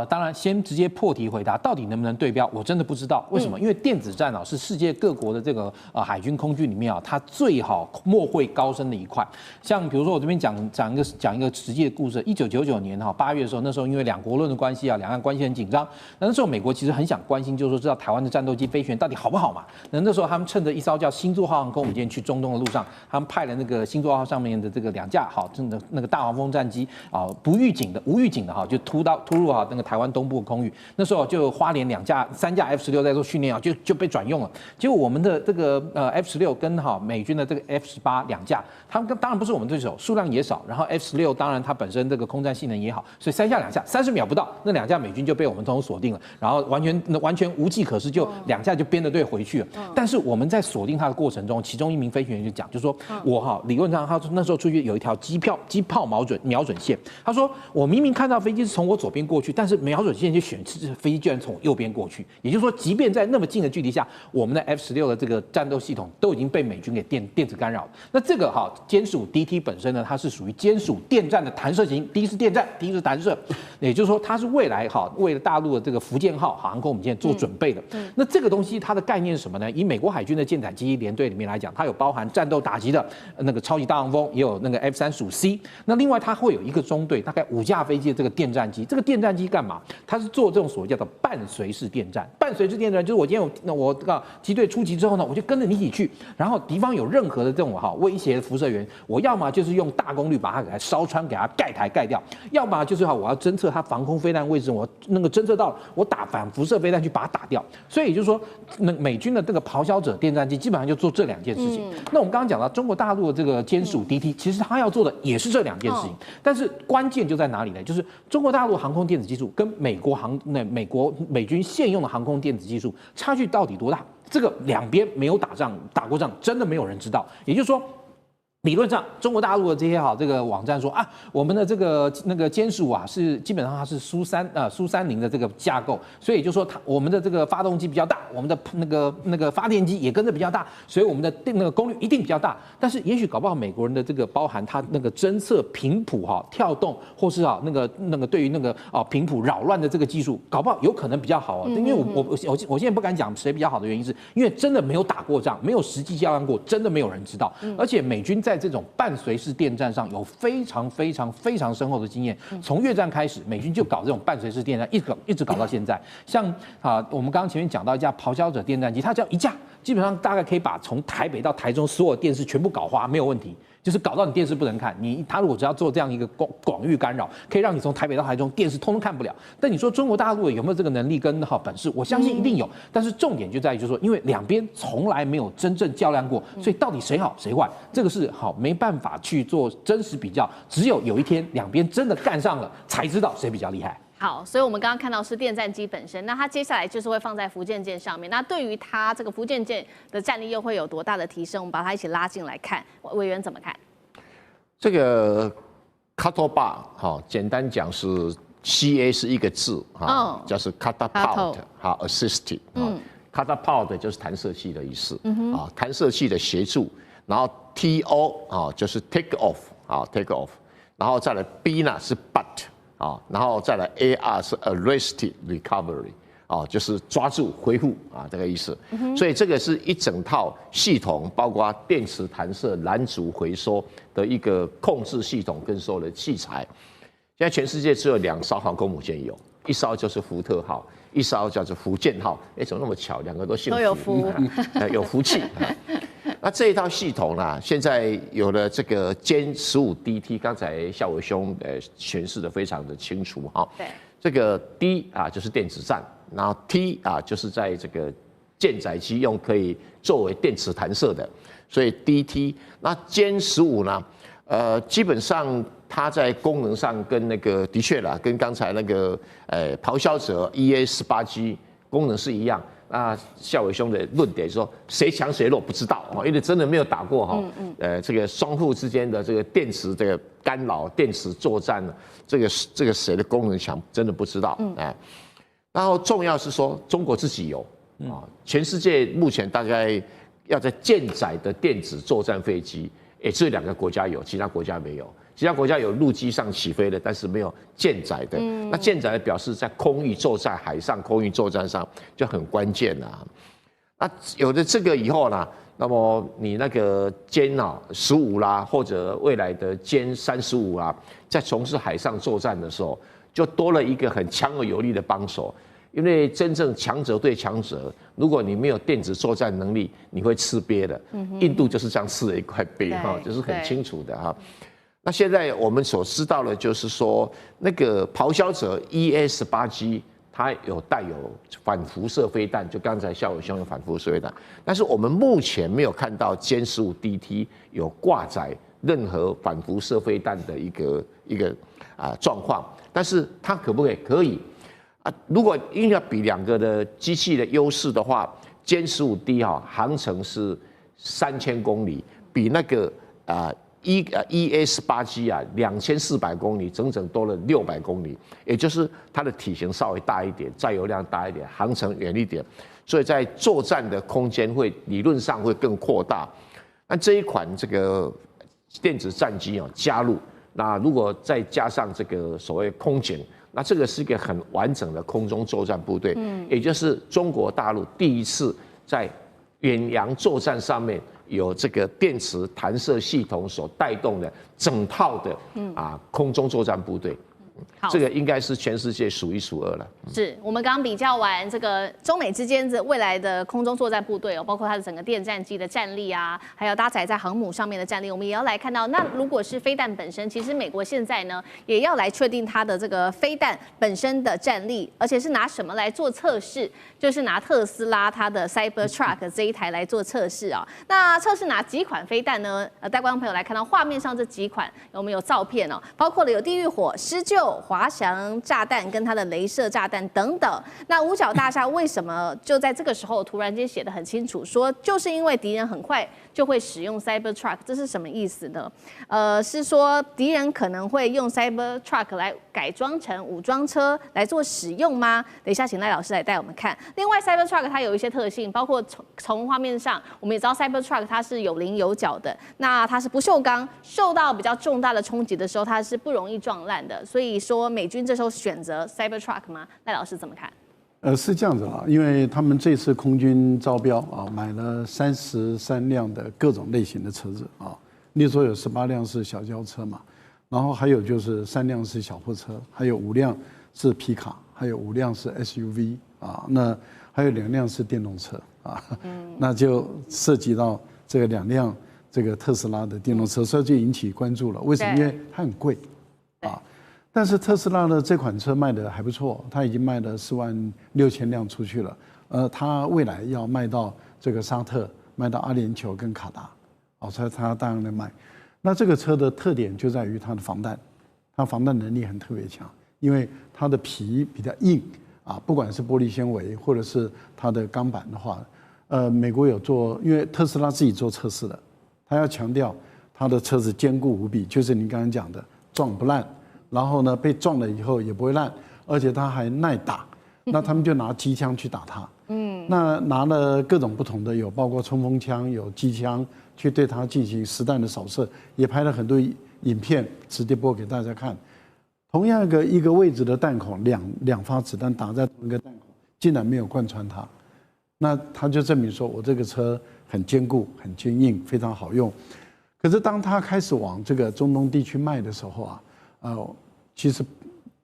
当然，先直接破题回答，到底能不能对标，我真的不知道。为什么？因为电子战是世界各国的这个海军空军里面它最好墨绘高深的一块。像比如说我这边讲一个实际的故事。1999年8月的时候，那时候因为2国论的关系两岸关系很紧张。那时候美国其实很想关心，就是说知道台湾的战斗机飞行到底好不好嘛。那时候他们趁着一艘叫星座号航空母舰去中东的路上，他们派了那个星座号上面的这个2架真的那个大黄蜂战机无预警的就突入那个台湾东部的空域，那时候就花莲3架 F16在做训练就被转用了。结果我们的这个F16跟美军的这个 F18 2架，他们当然不是我们对手，数量也少。然后 F16当然它本身这个空战性能也好，所以3架2架30秒不到，那2架美军就被我们通通锁定了，然后完全无计可施，就2架就编的队回去了。但是我们在锁定它的过程中，其中一名飞行员就讲，就说我理论上他那时候出去有一条机炮瞄准线，他说我明明看到飞机是从我左边过去，但是瞄准线就显示飞机居然从我右边过去，也就是说，即便在那么近的距离下，我们的 F16的这个战斗系统都已经被美军给电子干扰了。那这个歼15 DT 本身呢，它是属于歼15电战的弹射型，第一是电战，第一是弹射，也就是说，它是未来为了大陆的这个福建号航空母舰做准备的。那这个东西它的概念是什么呢？以美国海军的舰载机联队里面来讲，它有包含战斗打击的那个超级大黄蜂，也有那个 F35C。那另外它会有一个中队，大概5架飞机的这个电战机。这个电战机干嘛？它是做这种所谓叫做伴随式电战。伴随式电战就是我今天我机队出击之后呢，我就跟着你一起去，然后敌方有任何的这种威胁的辐射源，我要么就是用大功率把它给它烧穿，给它盖掉，要么就是我要侦测它防空飞弹位置，我那个侦测到我打反辐射飞弹去把它打掉。所以也就是说，美军的这个咆哮者电战机基本上就做这2件事情。那我们刚刚讲到中国大陆的这个歼15 DT，其实它要做的也是这2件事情，但是关键就在哪里呢？就是中国大陆航空电子技术跟美美军现用的航空电子技术差距到底多大？这个2边没有打过仗，真的没有人知道。也就是说，理论上，中国大陆的这些这个网站说我们的这个歼15是基本上它是苏30的这个架构，所以就说我们的这个发动机比较大，我们的那个发电机也跟着比较大，所以我们的那个功率一定比较大。但是也许搞不好美国人的这个包含它那个侦测频谱跳动，或是那个对于那个频谱扰乱的这个技术，搞不好有可能比较好因为我现在不敢讲谁比较好的原因是，因为真的没有打过仗，没有实际较量过，真的没有人知道。而且美军在这种伴随式电战上有非常深厚的经验，从越战开始，美军就搞这种伴随式电战，一直搞到现在。像我们刚刚前面讲到一架咆哮者电战机，它只要一架，基本上大概可以把从台北到台中所有电视全部搞花，没有问题。就是搞到你电视不能看，他如果只要做这样一个广域干扰，可以让你从台北到台中电视通通看不了。但你说中国大陆有没有这个能力跟本事？我相信一定有。但是重点就在于就是说，因为2边从来没有真正较量过，所以到底谁好谁坏，这个是没办法去做真实比较。只有一天2边真的干上了，才知道谁比较厉害。好，所以我们刚刚看到是电战机本身，那它接下来就是会放在福建舰上面。那对于它这个福建舰的战力又会有多大的提升？我们把它一起拉进来看，委员怎么看？这个 cattle bar 哈，简单讲是 CA 是一个字哈，就是 catapult 哈 assisted catapult 就是弹射器的意思啊，弹射器的协助。然后 TO 啊就是 take off 啊 take off， 然后再来 B 呢是 but 啊，然后再来 AR 是 arrested recovery 啊，就是抓住恢复啊这个意思。所以这个是一整套系统，包括电池弹射、拦阻回收的一个控制系统跟所有的器材。现在全世界只有2艘航空母舰有，一艘就是福特号，一艘叫做福建号。哎，怎么那么巧，2个都姓福，都有福，有福气。那这一套系统呢，现在有了这个歼15DT， 刚才孝伟兄诠释的非常的清楚哈。对，这个 D 啊就是电子战，然后 T 啊就是在这个舰载机用可以作为电磁弹射的，所以 DT。那歼15呢，基本上它在功能上跟那个的确啦，跟刚才那个咆哮者 EA-18G 功能是一样。那孝伟兄的论点说，谁强谁弱不知道哦，因为真的没有打过哈。这个双方之间的这个电池这个干扰、电池作战，这个谁的功能强，真的不知道。然后重要是说，中国自己有啊，全世界目前大概要在舰载的电子作战飞机，只有2个国家有，其他国家没有。其他国家有陆基上起飞的，但是没有舰载的。那舰载的表示在空域作战、海上空域作战上就很关键啦。那有了这个以后呢，那么你那个歼15啦，或者未来的歼35啦，在从事海上作战的时候，就多了一个很强而有力的帮手。因为真正强者对强者，如果你没有电子作战能力，你会吃瘪的。印度就是这样吃了一块鳖哈，就是很清楚的哈。那现在我们所知道的就是说，那个咆哮者 EA-18G 它有带有反辐射飞弹，就刚才孝伟兄有反辐射飞弹，但是我们目前没有看到歼15DT 有挂载任何反辐射飞弹的一个状况，但是它可不可以？可以啊，如果硬要比2个的机器的优势的话，歼15D 航程是3000公里，比那个EA-18G 2400公里，整整多了600公里，也就是它的体型稍微大一点，载油量大一点，航程远一点，所以在作战的空间理论上会更扩大。那这一款这个电子战机加入，那如果再加上这个所谓空警，那这个是一个很完整的空中作战部队，也就是中国大陆第一次在远洋作战上面有这个电磁弹射系统所带动的整套的空中作战部队。这个应该是全世界数1数2了。是我们刚刚比较完这个中美之间的未来的空中作战部队包括它的整个电战机的战力啊，还有搭载在航母上面的战力，我们也要来看到。那如果是飞弹本身，其实美国现在呢也要来确定它的这个飞弹本身的战力，而且是拿什么来做测试？就是拿特斯拉它的 Cybertruck 这一台来做测试啊。那测试哪几款飞弹呢？带观众朋友来看到画面上这几款，我们有照片包括了有地狱火、施救、滑翔炸弹跟它的雷射炸弹等等。那五角大厦为什么就在这个时候突然间写得很清楚，说就是因为敌人很快就会使用 Cybertruck， 这是什么意思呢？是说敌人可能会用 Cybertruck 来改装成武装车来做使用吗？等一下请赖老师来带我们看。另外 Cybertruck 它有一些特性，包括从画面上我们也知道 Cybertruck 它是有棱有角的，那它是不锈钢，受到比较重大的冲击的时候它是不容易撞烂的，所以说美军这时候选择 Cybertruck 吗？赖老师怎么看？是这样子因为他们这次空军招标买了33辆的各种类型的车子例如说有18辆是小轿车嘛，然后还有就是3辆是小货车，还有5辆是皮卡，还有5辆是 SUV 那还有2辆是电动车那就涉及到这个2辆这个特斯拉的电动车，所以就引起关注了。为什么？因为它很贵但是特斯拉的这款车卖的还不错，它已经卖了46000辆出去了。它未来要卖到这个沙特，卖到阿联酋跟卡达，所以它大量的卖。那这个车的特点就在于它的防弹，它防弹能力很特别强，因为它的皮比较硬啊，不管是玻璃纤维或者是它的钢板的话，美国有做，因为特斯拉自己做测试的，他要强调他的车子坚固无比，就是您刚刚讲的撞不烂，然后呢被撞了以后也不会烂，而且它还耐打。那他们就拿机枪去打它，那拿了各种不同的，有包括冲锋枪、有机枪，去对它进行实弹的扫射，也拍了很多影片，直接播给大家看。同样一个位置的弹孔，两发子弹打在同一个弹孔，竟然没有贯穿它，那他就证明说我这个车很坚固、很坚硬，非常好用。可是当他开始往这个中东地区卖的时候啊，其实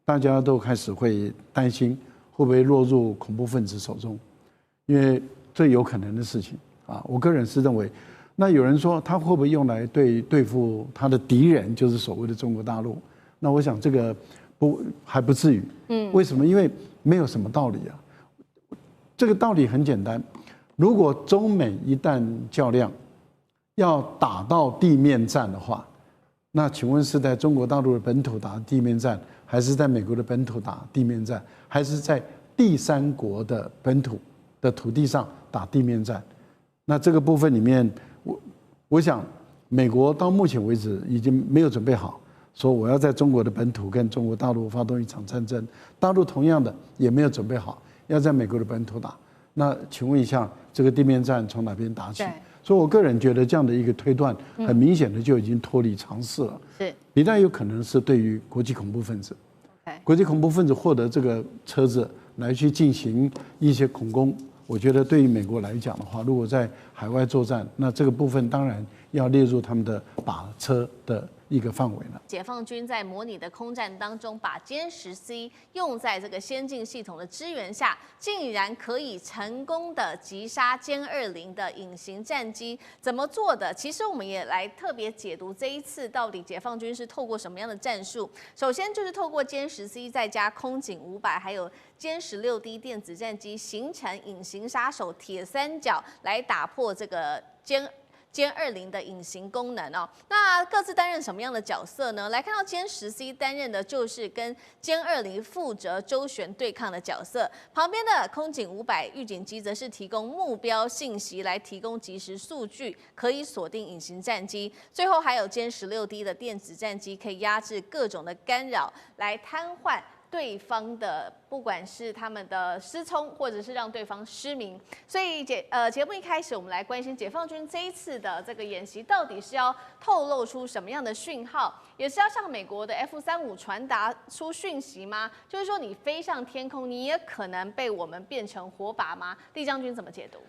大家都开始会担心会不会落入恐怖分子手中，因为这有可能的事情啊。我个人是认为，那有人说他会不会用来对付他的敌人，就是所谓的中国大陆？那我想这个还不至于。为什么？因为没有什么道理啊。这个道理很简单，如果中美一旦较量，要打到地面战的话，那请问是在中国大陆的本土打地面战，还是在美国的本土打地面战，还是在第三国的本土的土地上打地面战？那这个部分里面，我想美国到目前为止已经没有准备好，说我要在中国的本土跟中国大陆发动一场战争。大陆同样的也没有准备好要在美国的本土打。那请问一下，这个地面战从哪边打起？所以我个人觉得这样的一个推断，很明显的就已经脱离常识了。是，比较有可能是对于国际恐怖分子，国际恐怖分子获得这个车子来去进行一些恐攻。我觉得对于美国来讲的话，如果在海外作战，那这个部分当然要列入他们的靶车的一个范围了。解放军在模拟的空战当中，把歼10C 用在这个先进系统的支援下，竟然可以成功的击杀歼20的隐形战机。怎么做的？其实我们也来特别解读这一次到底解放军是透过什么样的战术。首先就是透过歼10C 再加空警500，还有歼16D 电子战机，形成隐形杀手铁三角，来打破这个歼20的隐形功能哦。那各自担任什么样的角色呢？来看到歼10C 担任的就是跟歼20负责周旋对抗的角色，旁边的空警500预警机则是提供目标信息，来提供即时数据，可以锁定隐形战机。最后还有歼16D 的电子战机，可以压制各种的干扰，来瘫痪对方的不管是他们的失聪，或者是让对方失明。所以节目一开始，我们来关心解放军这一次的这个演习，到底是要透露出什么样的讯号，也是要向美国的 F-35传达出讯息吗？就是说你飞上天空，你也可能被我们变成火把吗？厉将军怎么解读？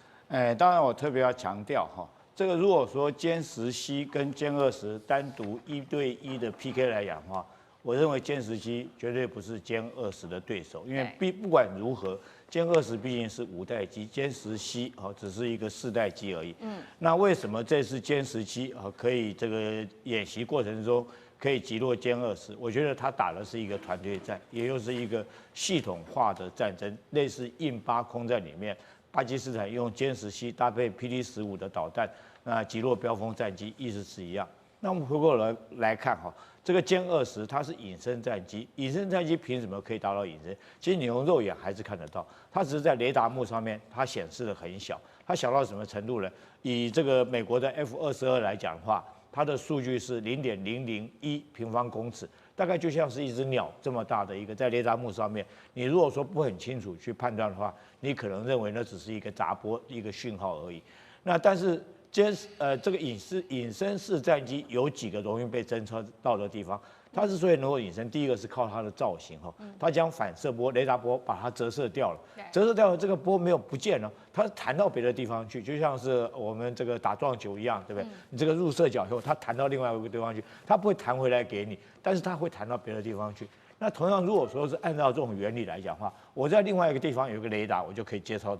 当然我特别要强调哈，这个如果说歼10C跟歼20单独1对1的 PK 来讲的话，我认为歼10C绝对不是歼20的对手，因为不管如何，歼20毕竟是5代机，歼10C只是一个4代机而已。那为什么这次歼10C可以这个演习过程中可以击落歼20？我觉得他打的是一个团队战，也就是一个系统化的战争，类似印巴空战里面，巴基斯坦用歼10C搭配PD-15的导弹，那击落标风战机，意思是一样。那我们回过来看哈，这个歼20它是隐身战机，隐身战机凭什么可以达到隐身？其实你用肉眼还是看得到，它只是在雷达幕上面它显示的很小，它小到什么程度呢？以这个美国的 F-22来讲的话，它的数据是0.001平方公尺，大概就像是一只鸟这么大的一个在雷达幕上面，你如果说不很清楚去判断的话，你可能认为那只是一个杂波一个讯号而已。那但是这个隐身式战机有几个容易被侦测到的地方，它之所以能够隐身，第一个是靠它的造型哈，它将反射波、雷达波把它折射掉了，折射掉了这个波没有不见了，它弹到别的地方去，就像是我们这个打撞球一样，对不对？你这个入射角以后，它弹到另外一个地方去，它不会弹回来给你，但是它会弹到别的地方去。那同样，如果说是按照这种原理来讲的话，我在另外一个地方有一个雷达，我就可以接收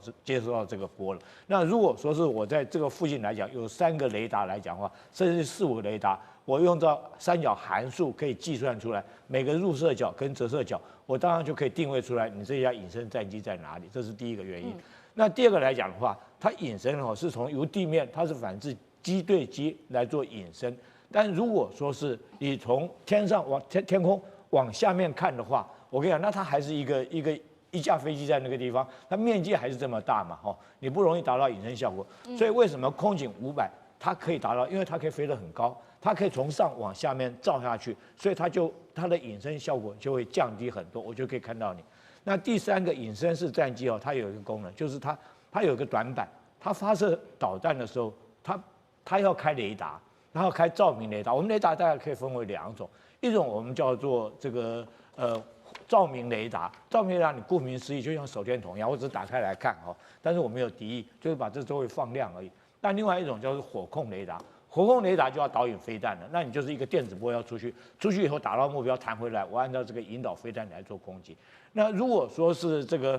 到这个波了。那如果说是我在这个附近来讲，有3个雷达来讲的话，甚至4、5个雷达，我用到三角函数可以计算出来每个入射角跟折射角，我当然就可以定位出来你这架隐身战机在哪里，这是第一个原因。那第二个来讲的话，它隐身是从由地面，它是反制机对机来做隐身，但如果说是你从天上往天空往下面看的话，我跟你讲，那它还是一架飞机在那个地方，它面积还是这么大嘛，你不容易达到隐身效果。所以为什么空警500它可以达到？因为它可以飞得很高，它可以从上往下面照下去，所以它的隐身效果就会降低很多，我就可以看到你。那第3个隐身式战机它有一个功能，就是它有一个短板，它发射导弹的时候，它要开雷达，然后开照明雷达。我们雷达大概可以分为2种，一种我们叫做这个照明雷达。照明雷达你顾名思义就像手电筒一样，我只是打开来看但是我没有敌意，就是把这周围放亮而已。那另外一种叫做火控雷达，火控雷达就要导引飞弹了，那你就是一个电子波要出去以后打到目标弹回来，我按照这个引导飞弹来做攻击。那如果说是这个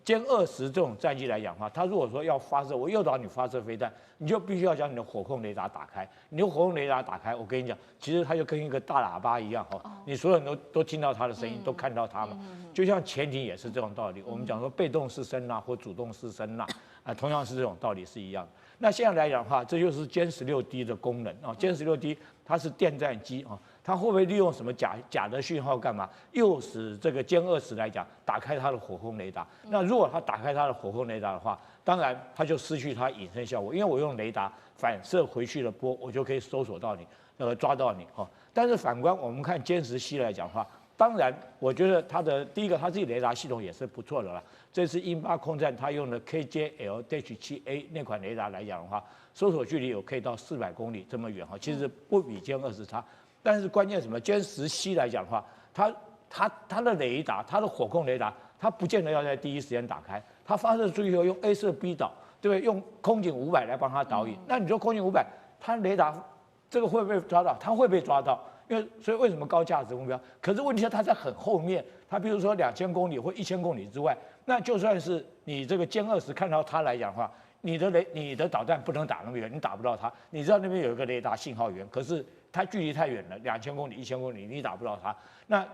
歼20这种战机来讲的话，它如果说要发射，我诱导你发射飞弹，你就必须要将你的火控雷达打开。你的火控雷达打开，我跟你讲，其实它就跟一个大喇叭一样你所有人都听到它的声音，都看到它嘛。就像潜艇也是这种道理。我们讲说被动式声呐或主动式声呐同样是这种道理是一样的。那现在来讲的话，这就是歼16D 的功能歼16D 它是电战机它会不会利用什么假的讯号干嘛？诱使这个歼20来讲打开它的火控雷达。那如果它打开它的火控雷达的话，当然它就失去它隐身效果，因为我用雷达反射回去的波，我就可以搜索到你，抓到你但是反观我们看歼10C来讲的话，当然我觉得它的第一个它自己雷达系统也是不错的啦。这次英巴空战它用的 KJL-7A 那款雷达来讲的话，搜索距离可以到400公里这么远其实不比歼20差。但是关键什么？歼10C来讲的话，它的雷达，它的火控雷达，它不见得要在第一时间打开，它发射出去以后用 A 射 B 导，对不对？用空警500来帮它导引。那你说空警500，它雷达这个会不会抓到？它会被抓到，所以为什么高价值目标？可是问题是它在很后面，它比如说2000公里或1000公里之外，那就算是你这个歼20看到它来讲的话，你的导弹不能打那么远，你打不到它。你知道那边有一个雷达信号源，可是它距离太远了，2000公里、1000公里，你打不到它。那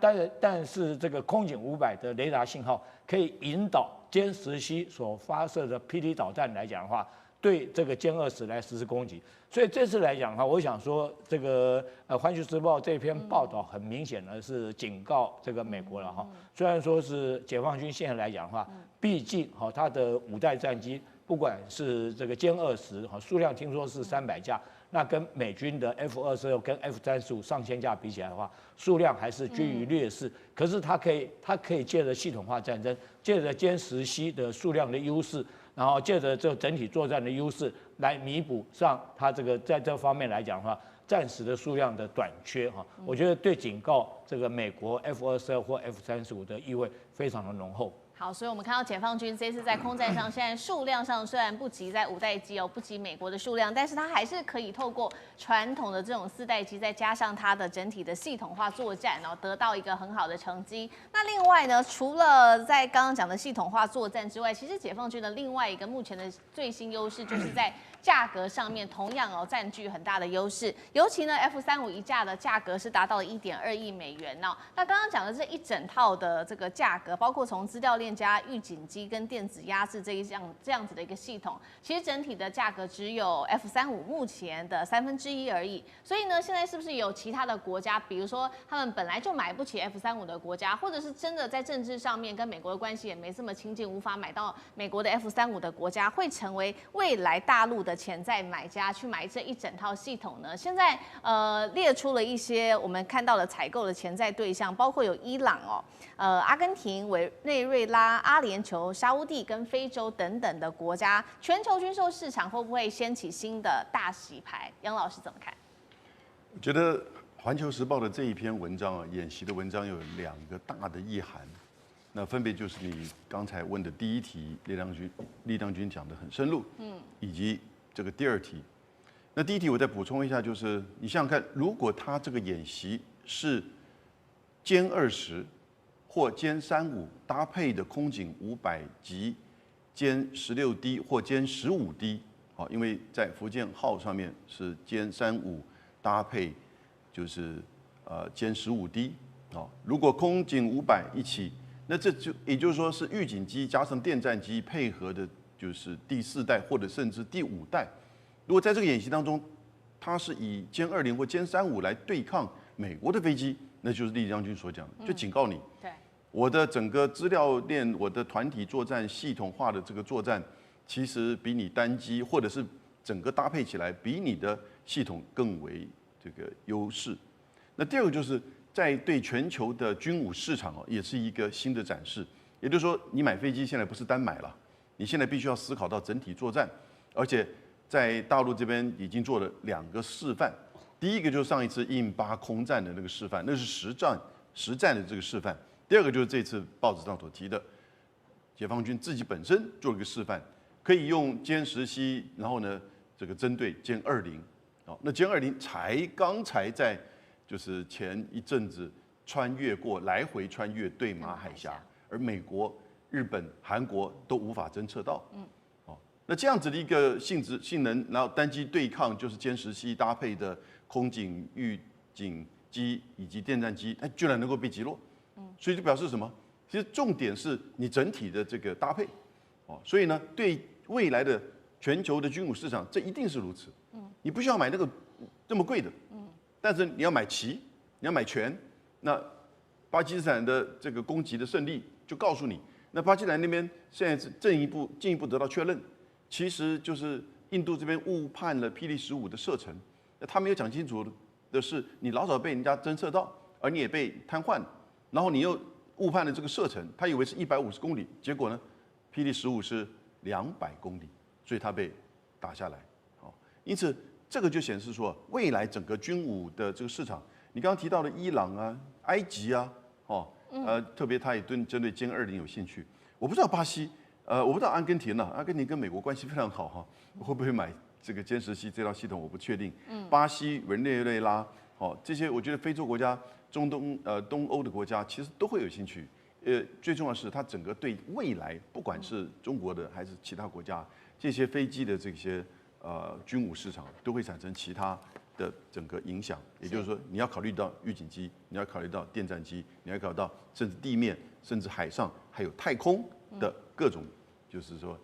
但是这个空警500的雷达信号可以引导歼10C所发射的霹雳导弹来讲的话，对这个歼20来实施攻击。所以这次来讲的话，我想说这个《环球时报》这篇报道很明显的是警告这个美国了虽然说是解放军现在来讲的话，毕竟它的5代战机。不管是这个歼20数量听说是300架，那跟美军的 F-26跟 F-35上千架比起来的话，数量还是居于劣势。可是它可以借着系统化战争，借着歼10C的数量的优势，然后借着这整体作战的优势来弥补上它这个在这方面来讲的话，战时的数量的短缺我觉得对警告这个美国 F-26或 F-35的意味非常的浓厚。好，所以我们看到解放军这次在空战上，现在数量上虽然不及在5代机不及美国的数量，但是它还是可以透过传统的这种4代机，再加上它的整体的系统化作战，然后得到一个很好的成绩。那另外呢，除了在刚刚讲的系统化作战之外，其实解放军的另外一个目前的最新优势，就是在价格上面同样占据很大的优势。尤其呢 F-35一架的价格是达到了1.2亿美元那刚刚讲的这一整套的这个价格，包括从资料链加预警机跟电子压制这样子的一个系统，其实整体的价格只有 F-35目前的1/3而已。所以呢，现在是不是有其他的国家，比如说他们本来就买不起 F-35的国家，或者是真的在政治上面跟美国的关系也没这么亲近，无法买到美国的 F-35的国家，会成为未来大陆的潜在买家去买这一整套系统呢？现在列出了一些我们看到的采购的潜在对象，包括有伊朗阿根廷、委内瑞拉、阿联酋、沙乌地跟非洲等等的国家，全球军售市场会不会掀起新的大洗牌？杨老师怎么看？我觉得《环球时报》的这一篇文章演习的文章有2个大的意涵，那分别就是你刚才问的第一题，列当军讲的很深入，以及这个第2题。那第一题我再补充一下，就是你想想看，如果他这个演习是歼20或歼35搭配的空警500及歼16D 或歼15D，因为在福建号上面是歼35搭配就是歼15D，如果空警500一起，那这就也就是说是预警机加上电战机配合的，就是第4代或者甚至第5代。如果在这个演习当中，它是以歼20或歼35来对抗美国的飞机，那就是李将军所讲的，就警告你，对，我的整个资料链，我的团体作战系统化的这个作战，其实比你单机或者是整个搭配起来，比你的系统更为这个优势。那第二个就是在对全球的军武市场也是一个新的展示。也就是说，你买飞机现在不是单买了，你现在必须要思考到整体作战，而且在大陆这边已经做了2个示范。第一个就是上一次印巴空战的那个示范，那是实战的这个示范。第二个就是这次报纸上所提的，解放军自己本身做了一个示范，可以用歼17，然后呢，这个针对歼20，那歼20刚才在就是前一阵子来回穿越对马海峡，而美国、日本、韩国都无法侦测到。那这样子的一个性能，然后单机对抗就是歼17搭配的空警、预警机以及电战机，它居然能够被击落。所以就表示什么？其实重点是你整体的这个搭配。所以呢，对未来的全球的军武市场，这一定是如此。你不需要买那个这么贵的，但是你要买齐，你要买全。那巴基斯坦的这个攻击的胜利，就告诉你，那巴基斯坦那边现在是进一步得到确认。其实就是印度这边误判了霹雳15的射程，他没有讲清楚的是，你老早被人家侦测到，而你也被瘫痪，然后你又误判了这个射程，他以为是150公里，结果呢，霹雳15是200公里，所以他被打下来。因此这个就显示说，未来整个军武的这个市场，你刚刚提到的伊朗啊、埃及啊，特别他也针对歼20有兴趣，我不知道巴西。我不知道阿根廷呢，阿根廷跟美国关系非常好哈，会不会买这个歼17这套系统我不确定。巴西、委内瑞拉，这些我觉得非洲国家、东欧的国家其实都会有兴趣。最重要的是它整个对未来，不管是中国的还是其他国家，这些飞机的这些军武市场都会产生其他的整个影响。也就是说，你要考虑到预警机，你要考虑到电战机，你要考虑到甚至地面、甚至海上，还有太空的各种。就是说，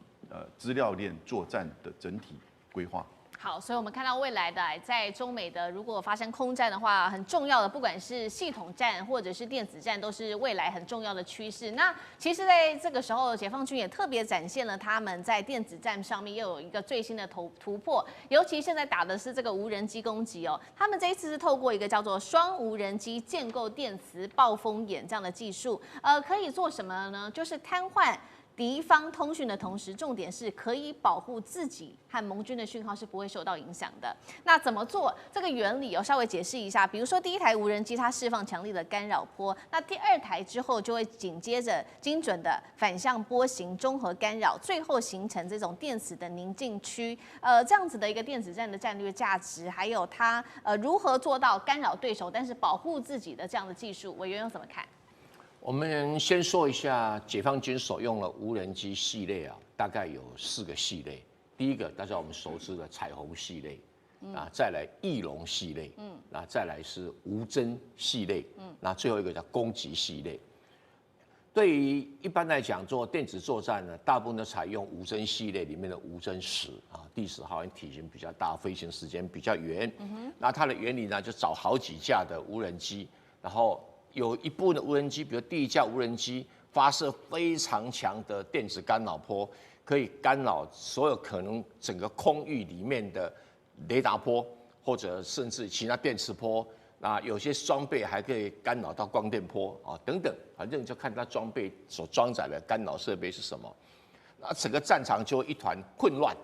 资料链作战的整体规划。好，所以我们看到未来的在中美的如果发生空战的话，很重要的不管是系统战或者是电子战，都是未来很重要的趋势。那其实在这个时候，解放军也特别展现了他们在电子战上面又有一个最新的突破，尤其现在打的是这个无人机攻击哦。他们这一次是透过一个叫做双无人机建构电磁暴风眼这样的技术，可以做什么呢？就是瘫痪敌方通讯的同时，重点是可以保护自己和盟军的讯号是不会受到影响的。那怎么做？这个原理稍微解释一下。比如说，第一台无人机它释放强烈的干扰波，那第2台之后就会紧接着精准的反向波形综合干扰，最后形成这种电磁的宁静区。这样子的一个电子战的战略价值，还有它如何做到干扰对手，但是保护自己的这样的技术，委员有怎么看？我们先说一下解放军所用的无人机系列啊，大概有4个系列。第一个大家我们熟知的彩虹系列，再来翼龙系列，再来是无侦系列，最后一个叫攻击系列。对于一般来讲做电子作战呢，大部分都采用无侦系列里面的无侦10第10号，体型比较大，飞行时间比较远。那它的原理呢，就找好几架的无人机，然后有一部分的无人机，比如第1架无人机发射非常强的电子干扰波，可以干扰所有可能整个空域里面的雷达波，或者甚至其他电磁波。那有些装备还可以干扰到光电波等等，反正就看它装备所装载的干扰设备是什么。那整个战场就一团混乱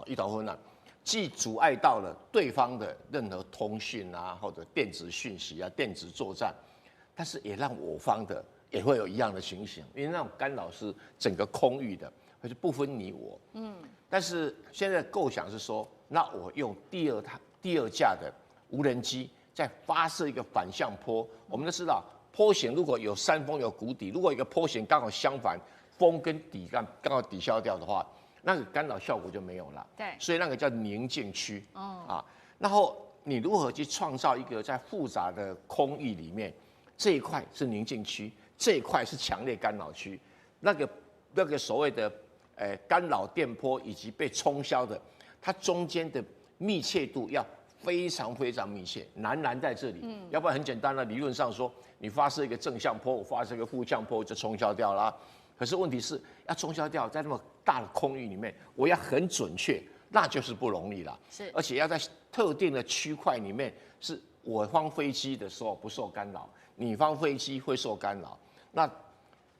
一团混乱，既阻碍到了对方的任何通讯或者电子讯息电子作战。但是也让我方的也会有一样的情形，因为那种干扰是整个空域的，而是不分你我。但是现在构想是说，那我用第二架的无人机再发射一个反向波。我们都知道，波形如果有山峰有谷底，如果一个波形刚好相反，峰跟底刚好抵消掉的话，那个干扰效果就没有了。对，所以那个叫宁静区。然后你如何去创造一个在复杂的空域里面？这一块是宁静区，这一块是强烈干扰区，那个所谓的干扰电波以及被冲销的，它中间的密切度要非常非常密切，难在这里。要不然很简单了，理论上说，你发射一个正向波，我发射一个负向波就冲销掉了。可是问题是要冲销掉，在那么大的空域里面，我要很准确，那就是不容易了。是，而且要在特定的区块里面，是我方飞机的时候不受干扰，你方飞机会受干扰。那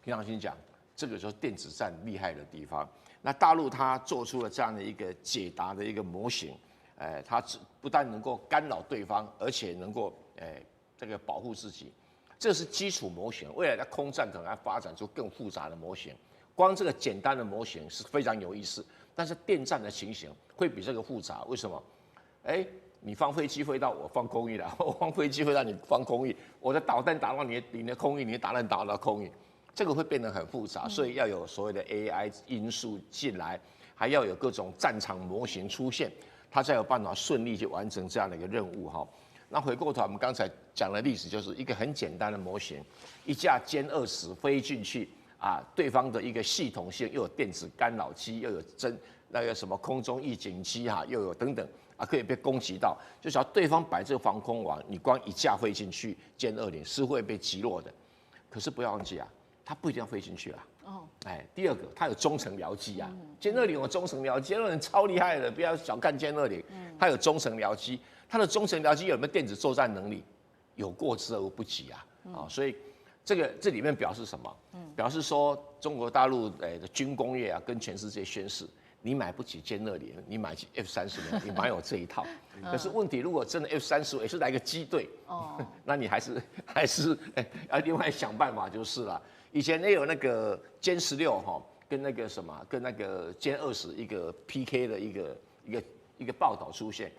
平常心讲，这个就是电子战厉害的地方。那大陆它做出了这样的一个解答的一个模型，它不但能够干扰对方，而且能够这个保护自己。这是基础模型，未来的空战可能要发展出更复杂的模型。光这个简单的模型是非常有意思，但是电战的情形会比这个复杂。为什么？你方飞机飞到我方空域了，我方飞机飞到你方空域，我的导弹打到你的空域，你的导弹打到空域，这个会变得很复杂。所以要有所谓的 AI 因素进来，还要有各种战场模型出现，它才有办法顺利去完成这样的一个任务哈。那回过头，我们刚才讲的例子就是一个很简单的模型，一架歼20飞进去啊，对方的一个系统性又有电子干扰机，又有那个什么空中预警机哈，又有等等啊，可以被攻击到。就只要对方摆这个防空网，你光一架飞进去，歼20是会被击落的。可是不要忘记啊，它不一定要飞进去啊。第二个，它有中程僚机啊，歼20有中程僚机，歼20超厉害的，不要小看歼20，它有中程僚机。它的中程僚机有没有电子作战能力？有过之而不及啊！所以这里面表示什么？表示说中国大陆的军工业啊，跟全世界宣示，你买不起歼20，你买起 F-35，你买有这一套。可是问题，如果真的 F-35也是来个机队，那你还是要另外想办法就是了。以前也有那个歼16哈，跟那个什么，跟那个歼20一个 PK 的一个报道出现。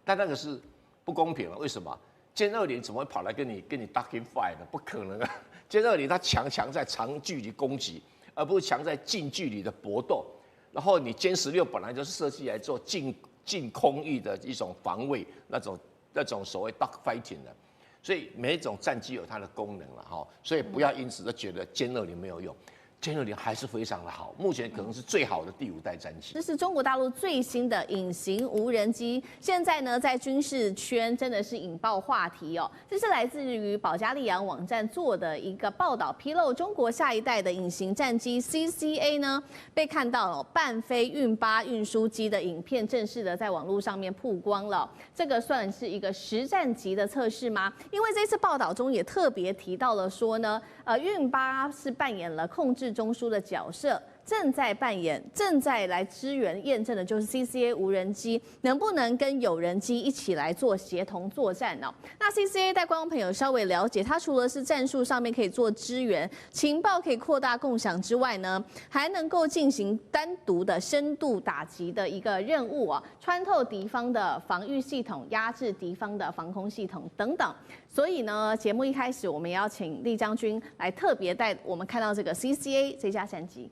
但那个是不公平了，为什么？歼20怎么会跑来跟你 ducking fight 呢？不可能啊！歼20它强在长距离攻击，而不是强在近距离的搏斗。然后你歼16本来就是设计来做近空域的一种防卫，那种所谓 duck fighting 的。所以每一种战机有它的功能了哈，所以不要因此就觉得歼20没有用。歼20还是非常的好，目前可能是最好的第5代战机。这是中国大陆最新的隐形无人机，现在呢在军事圈真的是引爆话题哦。这是来自于保加利亚网站做的一个报道，披露中国下一代的隐形战机 CCA 呢被看到了半飞运8运输机的影片，正式的在网络上面曝光了。这个算是一个实战级的测试吗？因为这次报道中也特别提到了说呢，运8是扮演了控制中枢的角色，正在来支援验证的就是 CCA 无人机能不能跟有人机一起来做协同作战呢？那 CCA 带观众朋友稍微了解，它除了是战术上面可以做支援，情报可以扩大共享之外呢，还能够进行单独的深度打击的一个任务啊，穿透敌方的防御系统，压制敌方的防空系统等等。所以呢，节目一开始我们要请厉将军来特别带我们看到这个 CCA 这架战机。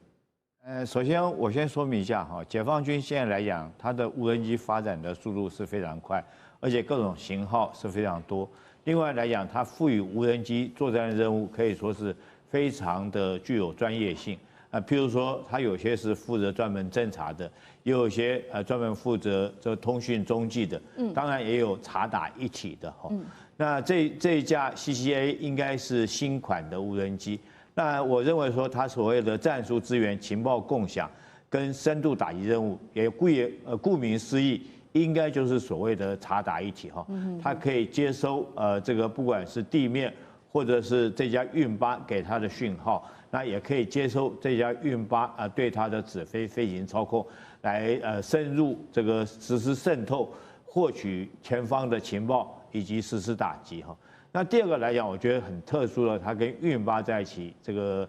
首先我先说明一下哈，解放军现在来讲，它的无人机发展的速度是非常快，而且各种型号是非常多。另外来讲，它赋予无人机作战任务可以说是非常的具有专业性譬如说，它有些是负责专门侦察的，也有些专门负责这通讯中继的，当然也有察打一体的哈。那这一架 CCA 应该是新款的无人机。那我认为说，它所谓的战术资源、情报共享跟深度打击任务，也顾名思义，应该就是所谓的察打一体哈。它可以接收这个不管是地面或者是这架运8给它的讯号，那也可以接收这架运8对它的指飞飞行操控，来深入这个实施渗透，获取前方的情报以及实施打击哈。那第二个来讲，我觉得很特殊的，它跟运8在一起，这个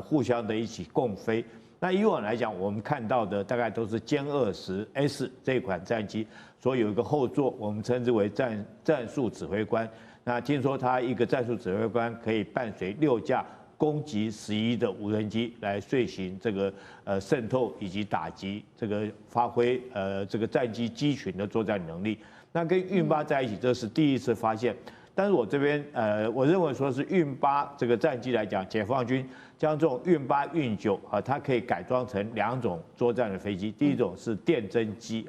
互相的一起共飞。那以往来讲，我们看到的大概都是歼20S 这款战机，所以有一个后座，我们称之为战术指挥官。那听说它一个战术指挥官可以伴随6架攻击11的无人机来遂行这个渗透以及打击，这个发挥这个战机机群的作战能力。那跟运8在一起，这是第一次发现。但是我这边我认为说是运8这个战机来讲，解放军将这种运8、运9它可以改装成2种作战的飞机。第一种是电侦机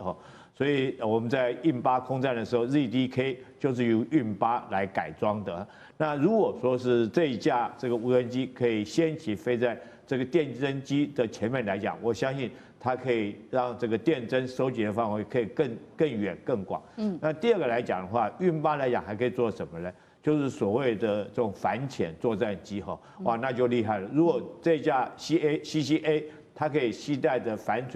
所以我们在运8空战的时候 ，ZDK 就是由运8来改装的。那如果说是这一架这个无人机可以先起飞在这个电侦机的前面来讲，我相信它可以让这个电侦收集的范围可以更远更广。那第二个来讲的话，运8来讲还可以做什么呢？就是所谓的这种反潜作战机哈，哇，那就厉害了。如果这架 CCA 它可以携带着反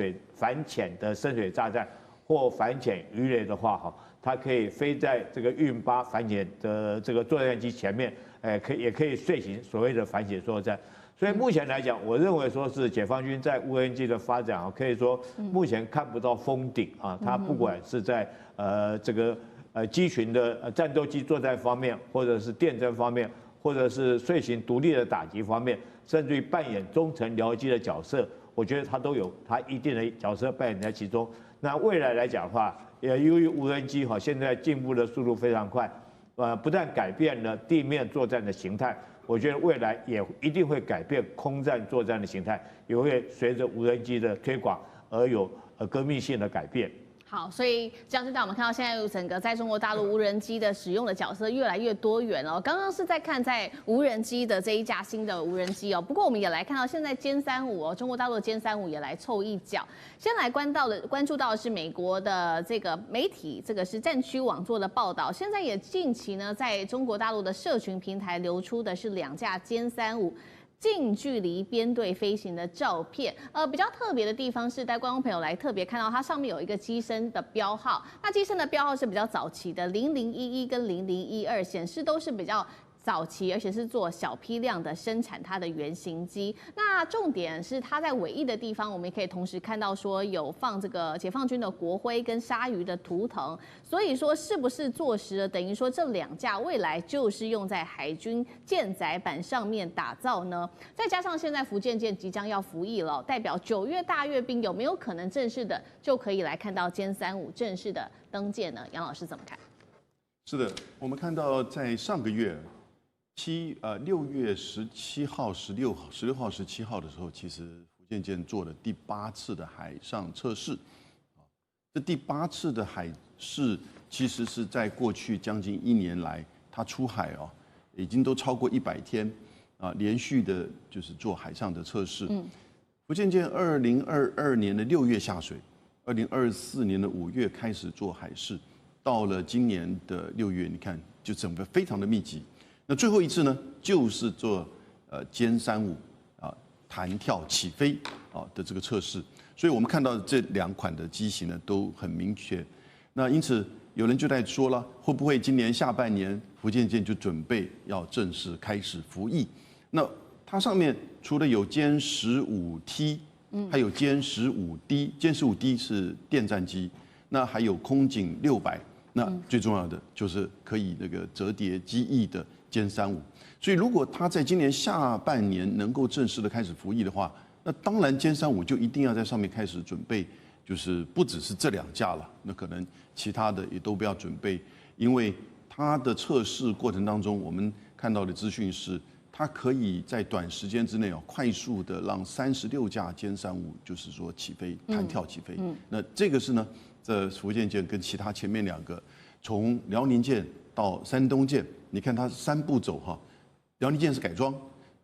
潜的深水炸弹或反潜鱼雷的话哈，它可以飞在这个运8反潜的这个作战机前面，也可以遂行所谓的反潜作战。所以目前来讲，我认为说是解放军在无人机的发展啊，可以说目前看不到封顶啊，它不管是在这个机群的战斗机作战方面，或者是电侦方面，或者是遂行独立的打击方面，甚至于扮演中程僚机的角色，我觉得它都有它一定的角色扮演在其中。那未来来讲的话，由于无人机哈现在进步的速度非常快，不但改变了地面作战的形态，我觉得未来也一定会改变空战作战的形态，也会随着无人机的推广而有革命性的改变。好，所以这样就让我们看到现在整个在中国大陆无人机的使用的角色越来越多元哦。刚刚是在看在无人机的这一架新的无人机哦，不过我们也来看到现在歼35哦，中国大陆的歼35也来凑一脚。先来关注到的是美国的这个媒体，这个是战区网做的报道。现在也近期呢，在中国大陆的社群平台流出的是2架歼35。近距离编队飞行的照片，比较特别的地方是带观众朋友来特别看到它上面有一个机身的标号，那机身的标号是比较早期的0011跟0012，显示都是比较早期，而且是做小批量的生产它的原型机。那重点是它在尾翼的地方，我们也可以同时看到说有放这个解放军的国徽跟鲨鱼的图腾。所以说是不是坐实了，等于说这2架未来就是用在海军舰载板上面打造呢？再加上现在福建舰即将要服役了，代表9月大阅兵有没有可能正式的就可以来看到歼35正式的登舰呢？杨老师怎么看？是的，我们看到在上个月6月17号、16号、17号的时候，其实福建舰做了第8次的海上测试。这第8次的海试，其实是在过去将近1年来，它出海哦，已经都超过100天啊，连续的就是做海上的测试。福建舰2022年的6月下水，2024年的5月开始做海试，到了今年的6月，你看就整个非常的密集。那最后一次呢，就是做歼35弹跳起飞的这个测试，所以我们看到这2款的机型呢都很明确。那因此有人就在说了，会不会今年下半年福建舰就准备要正式开始服役？那它上面除了有歼15T，还有歼15D，歼15D是电战机，那还有空警600，那最重要的就是可以那个折叠机翼的歼35。所以如果它在今年下半年能够正式的开始服役的话，那当然歼35就一定要在上面开始准备，就是不只是这2架了，那可能其他的也都不要准备，因为它的测试过程当中，我们看到的资讯是，它可以在短时间之内快速的让36架歼35就是说起飞，弹跳起飞。那这个是呢，这福建舰跟其他前面2个，从辽宁舰到山东舰，你看它3步走哈，辽宁舰是改装，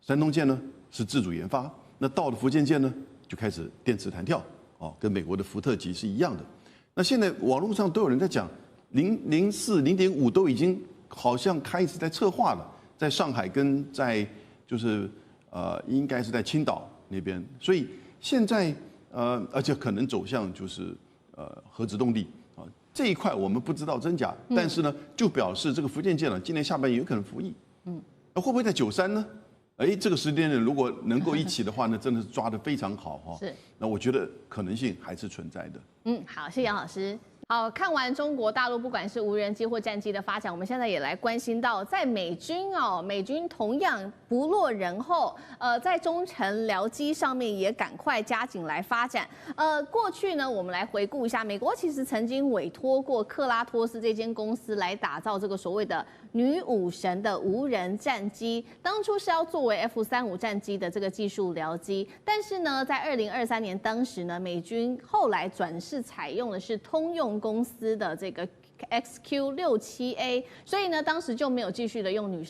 山东舰呢是自主研发，那到了福建舰呢就开始电磁弹跳，跟美国的福特级是一样的。那现在网络上都有人在讲004、0.5都已经好像开始在策划了，在上海跟在就是应该是在青岛那边，所以现在而且可能走向就是核子动力啊这一块我们不知道真假，但是呢就表示这个福建舰今年下半年有可能服役，那会不会在93呢？这个时间点如果能够一起的话呢，真的是抓得非常好哈。是，那我觉得可能性还是存在的。好，谢谢杨老师。好，看完中国大陆不管是无人机或战机的发展，我们现在也来关心到，在美军美军同样不落人后，在中程僚机上面也赶快加紧来发展。过去呢，我们来回顾一下，美国其实曾经委托过克拉托斯这间公司来打造这个所谓的女武神的无人战机，当初是要作为 F-35战机的这个技术僚机，但是呢，在2023年当时呢，美军后来转世采用的是通用荣公司的这个 XQ67A， 所以呢，当时就没有继续的用女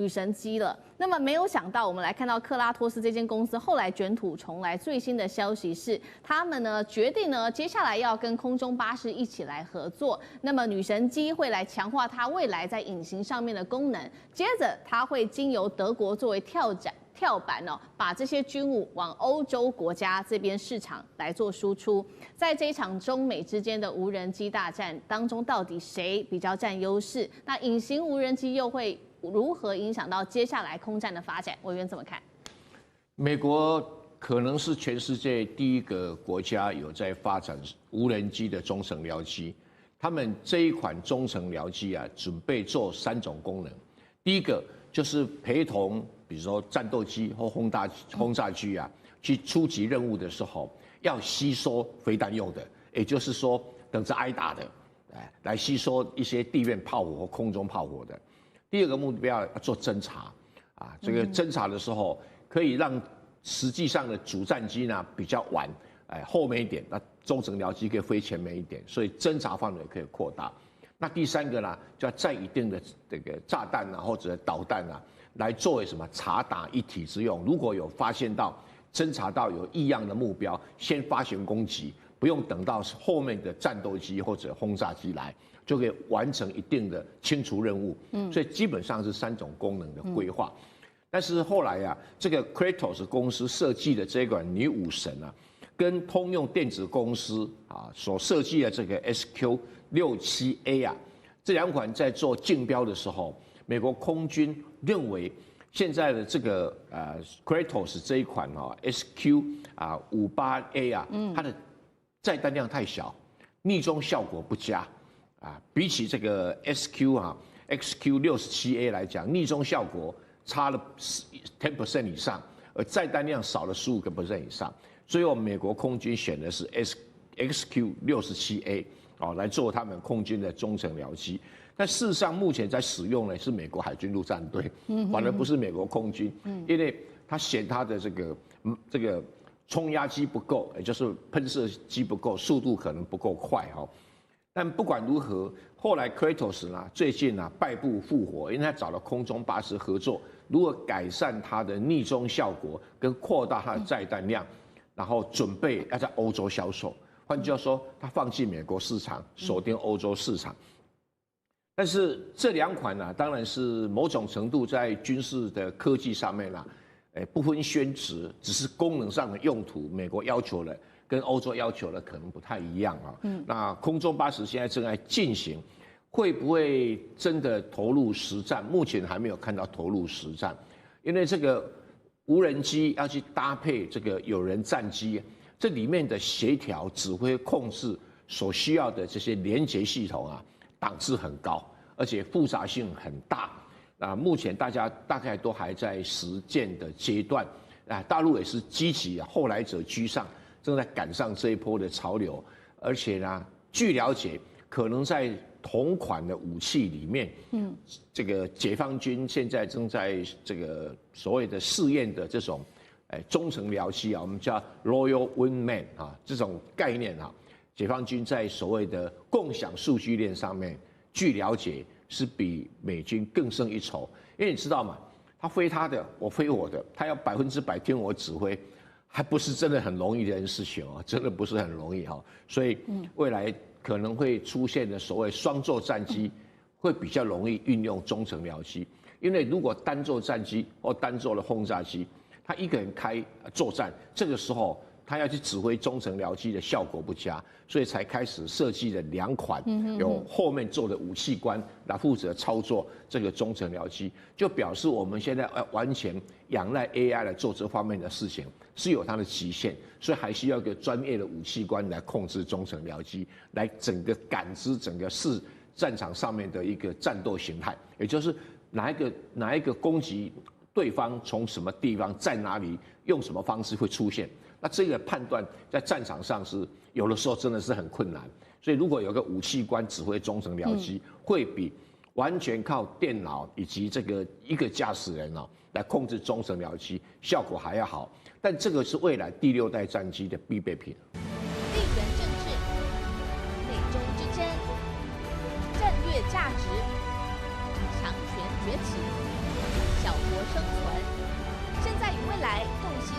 神机了。那么没有想到，我们来看到克拉托斯这间公司后来卷土重来，最新的消息是，他们呢决定呢接下来要跟空中巴士一起来合作。那么女神机会来强化它未来在隐形上面的功能，接着它会经由德国作为跳板哦，把这些军武往欧洲国家这边市场来做输出。在这一场中美之间的无人机大战当中，到底谁比较占优势？那隐形无人机又会如何影响到接下来空战的发展？委员怎么看？美国可能是全世界第一个国家有在发展无人机的中程僚机。他们这一款中程僚机啊，准备做3种功能。第一个就是陪同，比如说战斗机或轰炸机啊，去出击任务的时候，要吸收飞弹用的，也就是说等着挨打的，来吸收一些地面炮火或空中炮火的。第二个目标要做侦察，啊，这个侦察的时候可以让实际上的主战机呢比较晚，后面一点，那中程僚机可以飞前面一点，所以侦察范围可以扩大。那第3个呢，就要载一定的这个炸弹啊或者导弹啊，来作为什么查打一体之用。如果有发现到、侦查到有异样的目标，先发行攻击，不用等到后面的战斗机或者轰炸机来，就可以完成一定的清除任务。所以基本上是3种功能的规划。但是后来啊，这个 Kratos 公司设计的这款女武神啊，跟通用电子公司啊所设计的这个 SQ67A 啊，这2款在做竞标的时候，美国空军认为现在的这个Kratos 这一款SQ58A 啊，它的载弹量太小，逆中效果不佳啊，比起这个 XQ67A 来讲，逆中效果差了10% 以上，而载弹量少了15% 以上。最后，美国空军选的是 XQ67A 来做他们空军的中程僚机。但事实上，目前在使用的是美国海军陆战队，反而不是美国空军，因为他嫌他的这个冲压机不够，也就是喷射机不够，速度可能不够快哈。但不管如何，后来 Kratos 呢最近呢败部复活，因为他找了空中巴士合作，如何改善它的逆中效果跟扩大它的载弹量，然后准备要在欧洲销售。换句话说，他放弃美国市场，锁定欧洲市场。但是这2款呢，当然是某种程度在军事的科技上面啦，不分轩轾，只是功能上的用途，美国要求的跟欧洲要求的可能不太一样啊。那空中巴士现在正在进行，会不会真的投入实战？目前还没有看到投入实战，因为这个无人机要去搭配这个有人战机，这里面的协调、指挥、控制所需要的这些连结系统啊，档次很高，而且复杂性很大。目前大家大概都还在实践的阶段，大陆也是积极后来者居上，正在赶上这一波的潮流。而且呢，据了解，可能在同款的武器里面，这个解放军现在正在这个所谓的试验的这种，中程僚机啊，我们叫 Royal Wingman 这种概念解放军在所谓的共享数据链上面，据了解是比美军更胜一筹。因为你知道嘛，他飞他的，我飞我的，他要100%听我指挥，还不是真的很容易的事情真的不是很容易所以未来可能会出现的所谓双座战机，会比较容易运用中程僚机。因为如果单座战机或单座的轰炸机，他一个人开作战，这个时候他要去指挥中程僚机的效果不佳，所以才开始设计了2款有后面做的武器官来负责操作这个中程僚机，就表示我们现在完全仰赖 AI 来做这方面的事情是有它的极限，所以还需要一个专业的武器官来控制中程僚机，来整个感知整个战场上面的一个战斗形态，也就是哪一个攻击对方从什么地方在哪里用什么方式会出现。那这个判断在战场上是有的时候真的是很困难，所以如果有个武器官指挥中程僚机，会比完全靠电脑以及这个一个驾驶人来控制中程僚机效果还要好。但这个是未来第6代战机的必备品。地缘政治、美中之生存。现在与未来，洞悉